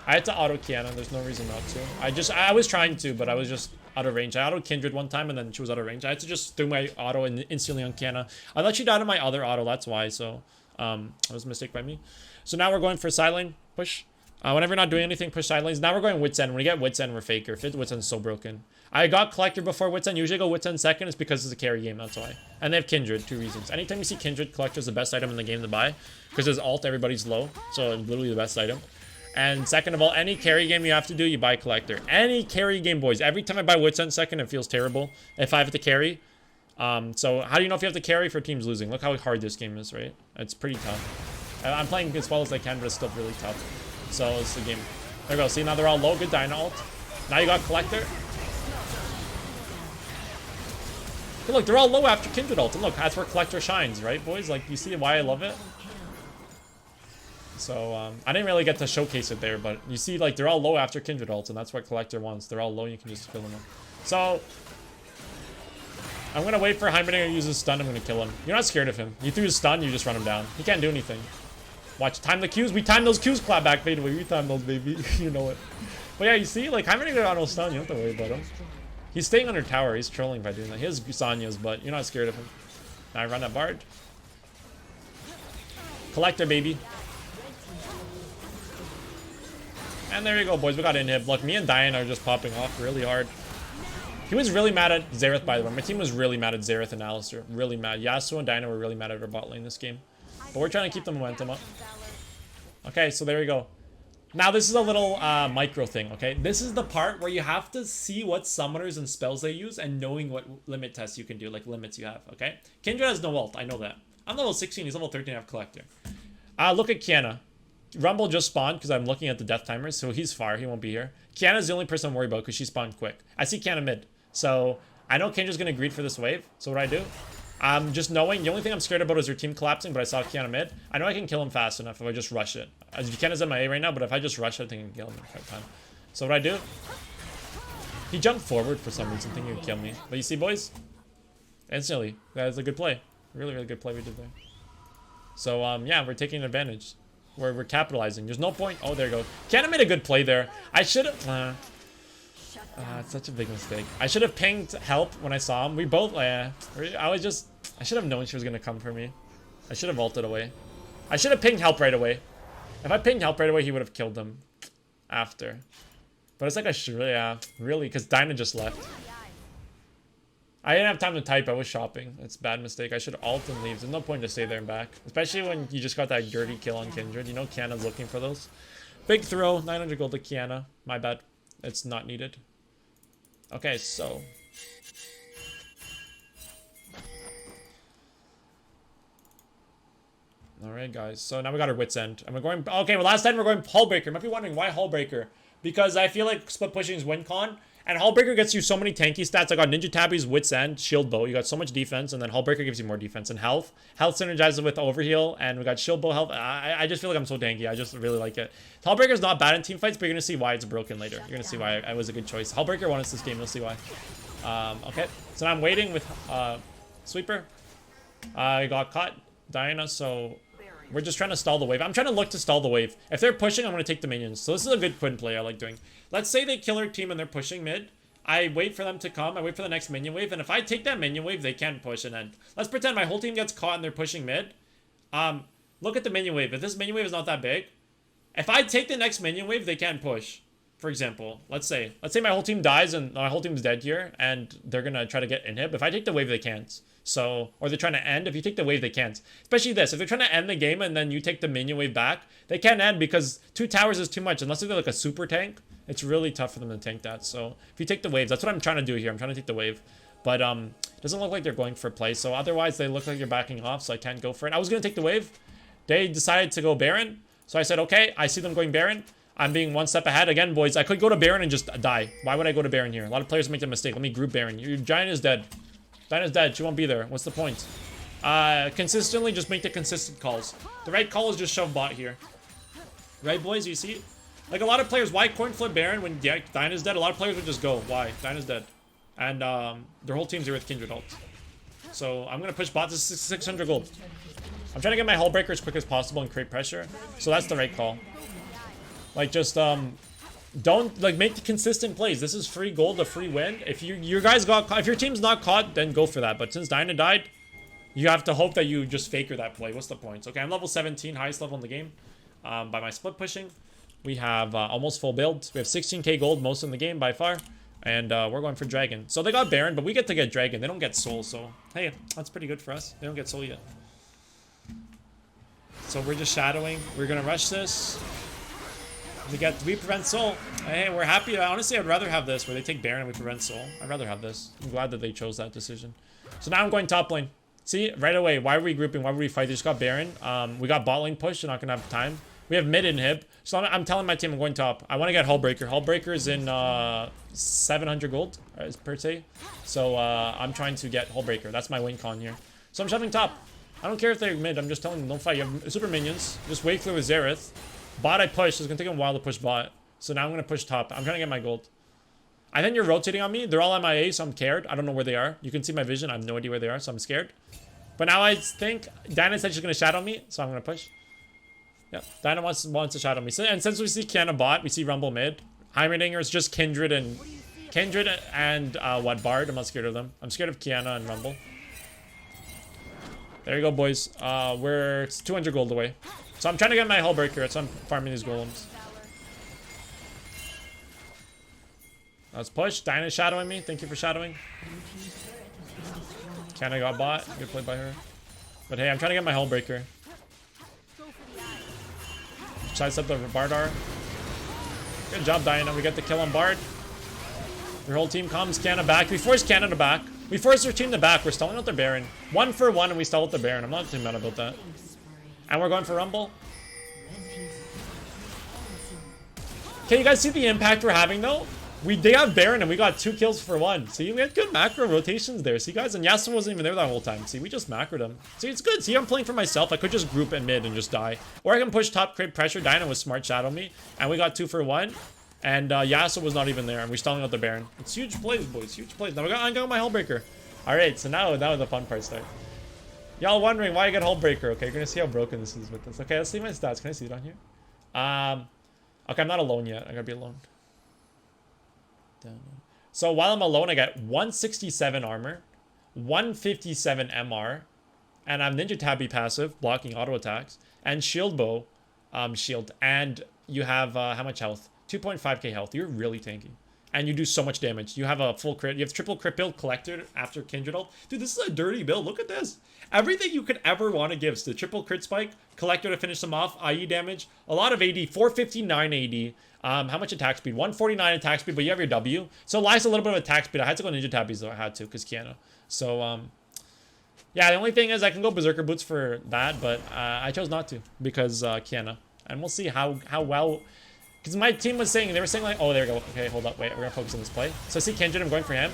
I had to auto Kiana. There's no reason not to. I was trying to, but I was just out of range. I auto Kindred one time and then she was out of range. I had to just throw my auto and instantly on Kiana. I thought she died on my other auto. That's why. So that was a mistake by me. So now we're going for side lane push. Whenever you're not doing anything, push side lanes. Now we're going Wits End. When we get Wits End, we're Faker. Wits End's so broken. I got Collector before Wits End. Usually I go Wits End second. It's because it's a carry game. That's why. And they have Kindred. 2 reasons. Anytime you see Kindred, Collector is the best item in the game to buy. Because his ult, everybody's low. So literally the best item. And second of all, any carry game you have to do, you buy Collector. Any carry game, boys. Every time I buy Wits End second, it feels terrible if I have to carry. So how do you know if you have to carry for teams losing? Look how hard this game is, right? It's pretty tough. I'm playing as well as I can, but it's still really tough. So it's the game. There we go. See, now they're all low. Good Dyna ult. Now you got Collector. But look, they're all low after Kindred ult. And look, that's where Collector shines, right, boys? Like, you see why I love it? So, I didn't really get to showcase it there, but you see, like, they're all low after Kindred ult, and that's what Collector wants. They're all low, you can just kill them. So, I'm going to wait for Heimerdinger to use his stun. I'm going to kill him. You're not scared of him. You threw his stun, you just run him down. He can't do anything. Watch, time the Qs. We time those Qs, clap back, fade away. We time those, baby. You know it. But yeah, you see, like, Heimerdinger got no stun. You don't have to worry about him. He's staying under tower. He's trolling by doing that. He has Sanya's, but you're not scared of him. Now I run that Bard. Collector, baby. And there you go, boys. We got inhib. Look, me and Diane are just popping off really hard. He was really mad at Xerath, by the way. My team was really mad at Xerath and Alistar. Really mad. Yasuo and Diana were really mad at our bot lane this game. But we're trying to keep the momentum up. Okay, so there we go. Now this is a little micro thing, okay? This is the part where you have to see what summoners and spells they use and knowing what limit tests you can do, like limits you have, okay? Kindred has no ult, I know that. I'm level 16, he's level 13, I have Collector. Look at Kiana. Rumble just spawned because I'm looking at the death timers, so he's far, he won't be here. Kiana's the only person I'm worried about because she spawned quick. I see Kiana mid, so I know Kindred's gonna greed for this wave, so what do? Just knowing, the only thing I'm scared about is her team collapsing, but I saw Kiana mid. I know I can kill him fast enough if I just rush it. As Kiana's in my A right now, but if I just rush it, I think I can kill him in quick time. So what do? He jumped forward for some reason, thinking he would kill me. But you see, boys? Instantly. That is a good play. Really, really good play we did there. So, yeah, we're taking advantage. We're capitalizing. There's no point. Oh, there you go. Kiana made a good play there. I should have... it's such a big mistake. I should have pinged help when I saw him. We both... I should have known she was going to come for me. I should have ulted away. I should have pinged help right away. If I pinged help right away, he would have killed them after. But it's like I should really... Yeah, really, because Dinah just left. I didn't have time to type. I was shopping. It's a bad mistake. I should ult and leave. There's no point to stay there and back. Especially when you just got that dirty kill on Kindred. You know Kiana's looking for those. Big throw. 900 gold to Kiana. My bad. It's not needed. Okay, so... Alright, guys. So now we got our wits end. And we're going... Okay, well, last time we're going Hullbreaker. You might be wondering, why Hullbreaker? Because I feel like split pushing is win con. And Hullbreaker gets you so many tanky stats. I got Ninja Tabby's Wits End, Shield Bow. You got so much defense. And then Hullbreaker gives you more defense and health. Health synergizes with Overheal. And we got Shield Bow health. I just feel like I'm so tanky. I just really like it. Hullbreaker's not bad in team fights, but you're going to see why it's broken later. You're going to see why I was a good choice. Hullbreaker won us this game. You'll see why. Okay. So now I'm waiting with Sweeper. I got caught. Diana, so... We're just trying to stall the wave. I'm trying to look to stall the wave. If they're pushing, I'm going to take the minions. So this is a good Quinn play I like doing. Let's say they kill our team and they're pushing mid. I wait for them to come. I wait for the next minion wave. And if I take that minion wave, they can't push and end. Let's pretend my whole team gets caught and they're pushing mid. Look at the minion wave. If this minion wave is not that big, if I take the next minion wave, they can't push. For example, let's say my whole team dies and my whole team's dead here and they're going to try to get inhib. If I take the wave, they can't. So, or they're trying to end. If you take the wave, they can't. Especially this. If they're trying to end the game and then you take the minion wave back, they can't end because 2 towers is too much. Unless they're like a super tank, it's really tough for them to tank that. So, if you take the waves, that's what I'm trying to do here. I'm trying to take the wave. But, it doesn't look like they're going for play. So, otherwise, they look like you're backing off. So, I can't go for it. I was going to take the wave. They decided to go Baron. So, I said, okay, I see them going Baron. I'm being one step ahead. Again, boys, I could go to Baron and just die. Why would I go to Baron here? A lot of players make that mistake. Let me group Baron. Your giant is dead. Dinah's dead. She won't be there. What's the point? Consistently, just make the consistent calls. The right call is just shove bot here. Right, boys? You see? Like, a lot of players, why coin flip Baron when Dinah's dead? A lot of players would just go. Why? Dinah's dead. And their whole team's here with Kindred ult. So, I'm going to push bot to 600 gold. I'm trying to get my Hullbreaker as quick as possible and create pressure. So, that's the right call. Like, just, don't, like, make the consistent plays. This is free gold, a free win. If your guys got caught, if your team's not caught, then go for that. But since Dinah died, you have to hope that you just faker that play. What's the point? Okay, I'm level 17, highest level in the game. By my split pushing, we have almost full build. We have 16k gold, most in the game by far. And we're going for Dragon. So they got Baron, but we get to get Dragon. They don't get Soul, so hey, that's pretty good for us. They don't get Soul yet. So we're just shadowing. We're going to rush this. We prevent Soul. Hey, we're happy. Honestly, I'd rather have this where they take Baron and we prevent Soul. I'd rather have this. I'm glad that they chose that decision. So now I'm going top lane. See, right away, why were we grouping? Why were we fight? They just got Baron. We got bot lane push. They're not going to have time. We have mid inhib. So I'm telling my team I'm going top. I want to get Hullbreaker. Hullbreaker is in 700 gold per se. So I'm trying to get Hullbreaker. That's my win con here. So I'm shoving top. I don't care if they're mid. I'm just telling them don't fight. You have super minions. Just wait for with Xerath. Bot I push. It's going to take a while to push bot. So now I'm going to push top. I'm trying to get my gold. I think you're rotating on me. They're all MIA, so I'm scared. I don't know where they are. You can see my vision. I have no idea where they are, so I'm scared. But now I think Dinah said she's going to shadow me, so I'm going to push. Yeah, Dinah wants to shadow me. So, and since we see Kiana bot, we see Rumble mid. Heimerdinger is just Kindred and what, Bard? I'm not scared of them. I'm scared of Kiana and Rumble. There you go, boys. We're 200 gold away. So I'm trying to get my Hullbreaker, so I'm farming these golems. Let's push. Dinah's shadowing me. Thank you for shadowing. Kiana got bot. Good play by her. But hey, I'm trying to get my Hullbreaker. Sidestep the Bardar. Good job, Diana. We get the kill on Bard. Their whole team comes. Canada back. We force Canada back. We force their team to back. We're stalling out their Baron. 1 for 1 and we stall with the Baron. I'm not too mad about that. And we're going for Rumble. Okay, you guys see the impact we're having though? They have Baron and we got 2 kills for 1. See, we had good macro rotations there. See, guys, and Yasuo wasn't even there that whole time. See, we just macroed him. See, it's good. See, I'm playing for myself. I could just group in mid and just die. Or I can push top, create pressure. Diana was smart shadow me. And we got 2 for 1. And Yasuo was not even there. And we're stalling out the Baron. It's huge plays, boys. Huge plays. Now I got my Hullbreaker. Alright, so now the fun part starts. Y'all wondering why I get Hullbreaker. Okay, you're gonna see how broken this is with this. Okay, let's see my stats. Can I see it on here? Okay, I'm not alone yet. I gotta be alone. So while I'm alone, I got 167 armor, 157 MR, and I'm Ninja Tabby passive, blocking auto attacks, and shield bow, shield. And you have how much health? 2.5k health. You're really tanky. And you do so much damage. You have a full crit. You have triple crit build, collector after Kindred ult. Dude, this is a dirty build. Look at this. Everything you could ever want to give. So the triple crit spike, collector to finish them off, IE damage, a lot of AD, 459 AD. How much attack speed? 149 attack speed, but you have your W. So it lies a little bit of attack speed. I had to go Ninja Tabbies though. I had to, because Kiana. So, yeah, the only thing is I can go Berserker Boots for that, but I chose not to because Kiana. And we'll see how well... Because my team was saying, they were saying like, oh, there we go. Okay, hold up, wait, we're gonna focus on this play. So I see Kindred, I'm going for him.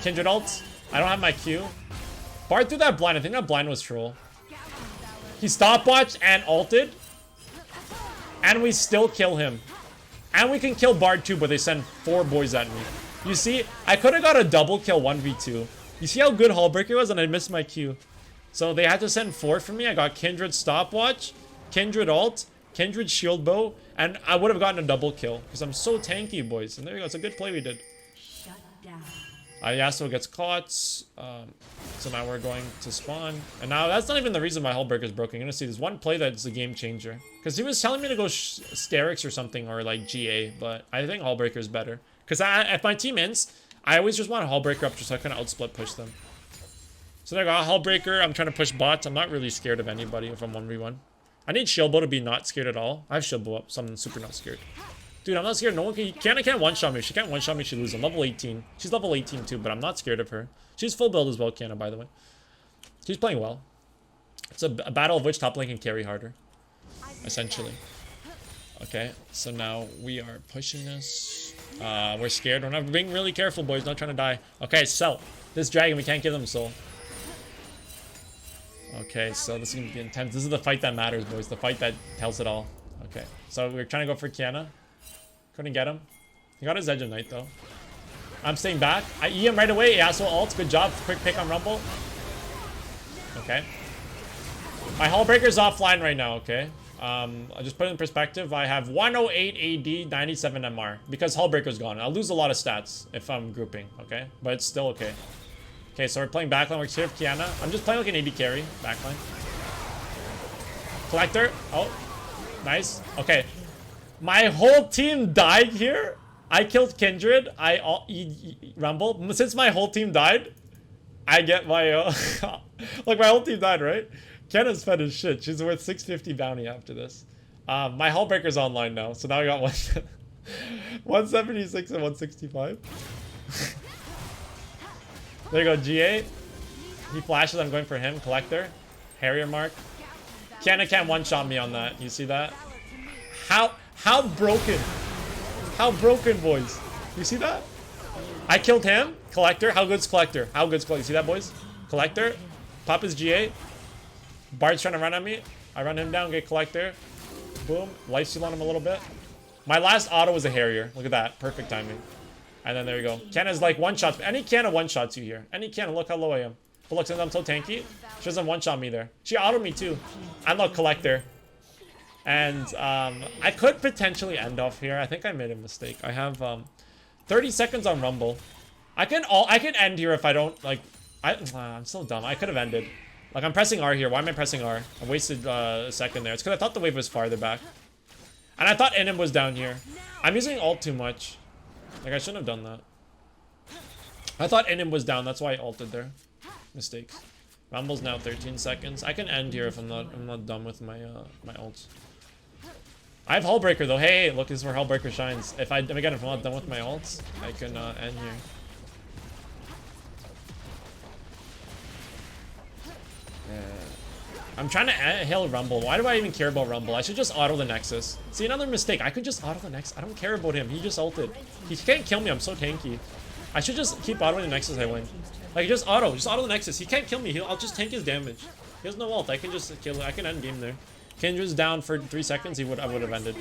Kindred ult. I don't have my Q. Bard threw that blind. I think that blind was troll. He stopwatched and ulted. And we still kill him. And we can kill Bard too, but they send 4 boys at me. You see, I could have got a double kill 1v2. You see how good Hullbreaker was and I missed my Q. So they had to send 4 for me. I got Kindred stopwatch, Kindred ult, Kindred shield bow, and I would have gotten a double kill because I'm so tanky, boys. And there we go. It's a good play we did. Shut down. Yasuo gets caught. So now we're going to spawn. And now that's not even the reason my Hullbreaker is broken. You're going to see this one play that's a game changer. Because he was telling me to go Sterix or something or like GA. But I think Hullbreaker is better. Because if my team ends, I always just want Hullbreaker up just so I can outsplit push them. So there I got Hullbreaker. I'm trying to push bots. I'm not really scared of anybody if I'm 1v1. I need Shieldbow to be not scared at all. I have Shieldbow up, so I'm super not scared. Dude, I'm not scared. No one can... Kiana can't one-shot me. She can't one-shot me. She loses. I'm level 18. She's level 18 too, but I'm not scared of her. She's full build as well, Kiana, by the way. She's playing well. It's a battle of which top lane can carry harder, essentially. Okay, so now we are pushing this. We're scared. We're not being really careful, boys. Not trying to die. Okay, so this dragon, we can't give them soul. Okay, so this is gonna be intense. This is the fight that matters, boys. The fight that tells it all. Okay, so we're trying to go for Kiana. Couldn't get him. He got his Edge of Night though. I'm staying back. I E him right away. Yasuo ult. Good job. Quick pick on Rumble. Okay. My Hullbreaker's offline right now. Okay. I'll just put it in perspective. I have 108 AD, 97 MR because Hullbreaker's gone. I'll lose a lot of stats if I'm grouping. Okay, but it's still okay. Okay, so we're playing backline. We're here with Kiana. I'm just playing like an AD carry. Backline. Collector. Oh, nice. Okay. My whole team died here. I killed Kindred. Rumble. Since my whole team died, I get my... like, my whole team died, right? Kiana's fed as shit. She's worth 650 bounty after this. My Hullbreaker's online now. So now I got 176 and 165. There you go, GA. He flashes, I'm going for him. Collector. Harrier mark. Kiana can't one-shot me on that. You see that? How broken? How broken, boys? You see that? I killed him. Collector. How good's Collector? How good's Collector? You see that, boys? Collector. Pop his GA. Bard's trying to run at me. I run him down, get Collector. Boom. Lifesteal on him a little bit. My last auto was a Harrier. Look at that. Perfect timing. And then there you go. Kiana's like one-shots. Any Kiana one-shots you here. Any Kiana. Look how low I am. But look, since I'm so tanky, she doesn't one-shot me there. She autoed me too. I'm not Collector. And I could potentially end off here. I think I made a mistake. I have 30 seconds on Rumble. I can end here if I don't like... I'm so dumb. I could have ended. Like, I'm pressing R here. Why am I pressing R? I wasted a second there. It's because I thought the wave was farther back. And I thought Enim was down here. I'm using ult too much. Like, I shouldn't have done that. I thought Enim was down. That's why I ulted there. Mistakes. Rumble's now 13 seconds. I can end here if I'm not done with my my ults. I have Hullbreaker though. Hey, look, this is where Hullbreaker shines. If I again, if I'm not done with my ults, I can end here. I'm trying to hail Rumble. Why do I even care about Rumble? I should just auto the Nexus. See, another mistake. I could just auto the Nexus. I don't care about him. He just ulted. He can't kill me. I'm so tanky. I should just keep autoing the Nexus. I win. Like, just auto the Nexus. He can't kill me. I'll just tank his damage. He has no ult. I can just kill. I can end game there. Kendra's down for 3 seconds. I would have ended.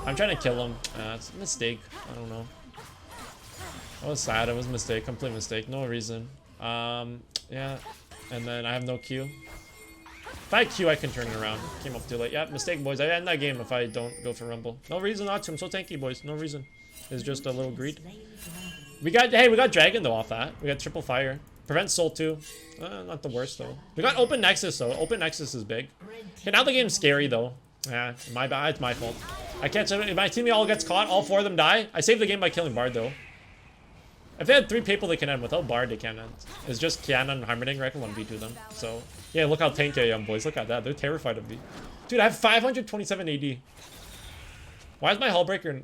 I'm trying to kill him. It's a mistake. I don't know. That was sad. It was a mistake. Complete mistake. No reason. Yeah. And then I have no Q. If I Q, I can turn it around. Came up too late. Yeah, mistake, boys. I end that game if I don't go for Rumble. No reason not to. I'm so tanky, boys. No reason. It's just a little greed. We got Dragon, though, off that. We got triple fire. Prevent Soul, too. Not the worst, though. We got Open Nexus, though. Open Nexus is big. Okay, now the game's scary, though. Yeah, my bad. It's my fault. I can't. If my team all gets caught, all 4 of them die. I saved the game by killing Bard, though. If they had 3 people they can end, without Bard they can't end. It's just Kiana and Heimerdinger. I can 1v2 them. So, yeah, look how tanky I am, boys. Look at that. They're terrified of me. Dude, I have 527 AD. Why is my Hullbreaker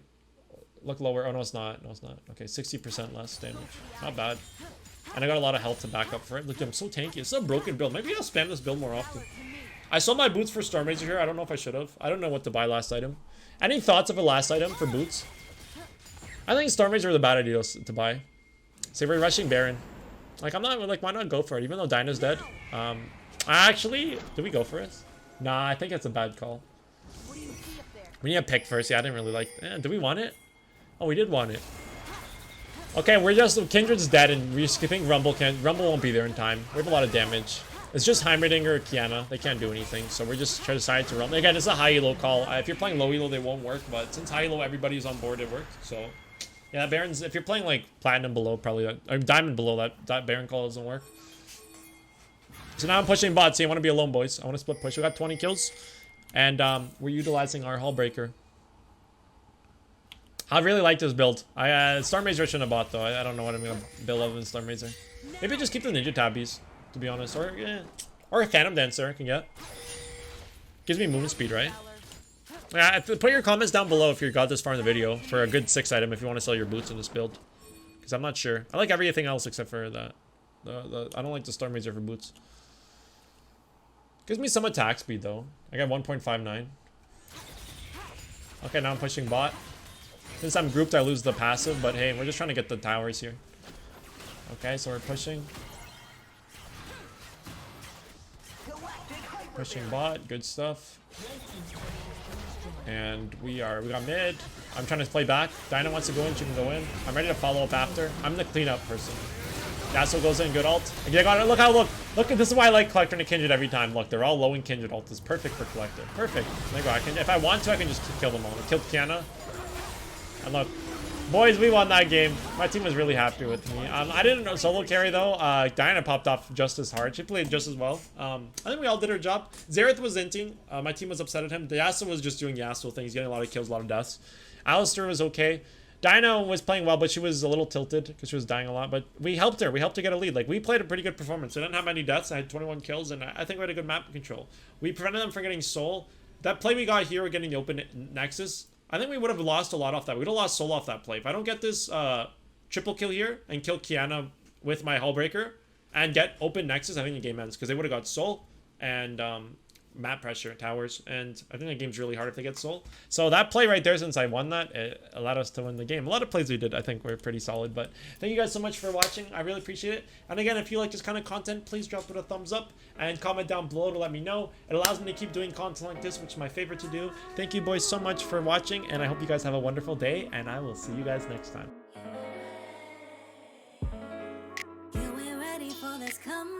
look lower? Oh, no, it's not. No, it's not. Okay, 60% less damage. Not bad. And I got a lot of health to back up for it. Look, I'm so tanky. It's a broken build. Maybe I'll spam this build more often. I sold my boots for Stormrazor here. I don't know if I should have. I don't know what to buy last item. Any thoughts of a last item for boots? I think Stormrazor are the bad idea to buy. So we're rushing Baron. Like, I'm not, like, why not go for it? Even though Dinah's dead. Actually, do we go for it? Nah, I think it's a bad call. We need a pick first. Yeah, I didn't really like... do we want it? Oh, we did want it. Okay, we're just... Kindred's dead, and we're skipping Rumble. Rumble won't be there in time. We have a lot of damage. It's just Heimerdinger or Kiana. They can't do anything, so we're just trying to decide to Rumble. Again, it's a high elo call. If you're playing low elo, they won't work, but since high elo, everybody's on board, it worked, so... Yeah, Baron's, if you're playing like Platinum below, probably that, or Diamond below, that Baron call doesn't work. So now I'm pushing bot. See, I want to be alone, boys. I want to split push. We got 20 kills, and we're utilizing our Hullbreaker. I really like this build. Stormrazor shouldn't have bought though. I don't know what I'm gonna build other than Stormrazor. Maybe just keep the Ninja Tabbies, to be honest, or or a Phantom Dancer I can get. Gives me movement speed, right? Yeah, put your comments down below if you got this far in the video for a good 6 item if you want to sell your boots in this build. Because I'm not sure. I like everything else except for that. I don't like the Stormrazor for boots. Gives me some attack speed though. I got 1.59. Okay, now I'm pushing bot. Since I'm grouped, I lose the passive, but hey, we're just trying to get the towers here. Okay, so we're pushing. Pushing bot, good stuff. And we got mid. I'm trying to play back. Dinah wants to go in, she can go in. I'm ready to follow up after. I'm the cleanup person. Yasuo goes in, good ult. Okay, I got it. Look how, look, this is why I like Collector and Kindred every time. Look, they're all low in Kindred ult. It's perfect for Collector. Perfect. There you go. If I want to, I can just kill them all. I killed Kiana. And look, boys, we won that game. My team was really happy with me. I didn't solo carry though. Diana popped off just as hard. She played just as well. I think we all did our job. Xerath was inting. My team was upset at him. The Yasuo was just doing Yasuo things, getting a lot of kills, a lot of deaths. Alistair was okay. Dinah was playing well, but she was a little tilted because she was dying a lot. But we helped her. We helped her get a lead. Like, we played a pretty good performance. I didn't have many deaths. I had 21 kills, and I think we had a good map control. We prevented them from getting soul. That play we got here, getting the open Nexus, I think we would have lost a lot off that. We would have lost soul off that play. If I don't get this triple kill here and kill Kiana with my Hullbreaker and get open Nexus, I think the game ends because they would have got soul and map pressure towers, and I think the game's really hard if they get soul. So that play right there, since I won that, it allowed us to win the game. A lot of plays we did, I think, were pretty solid. But thank you guys so much for watching. I really appreciate it. And again, if you like this kind of content, please drop it a thumbs up and comment down below to let me know. It allows me to keep doing content like this, which is my favorite to do. Thank you boys so much for watching, and I hope you guys have a wonderful day, and I will see you guys next time. Yeah, we're ready for this. Come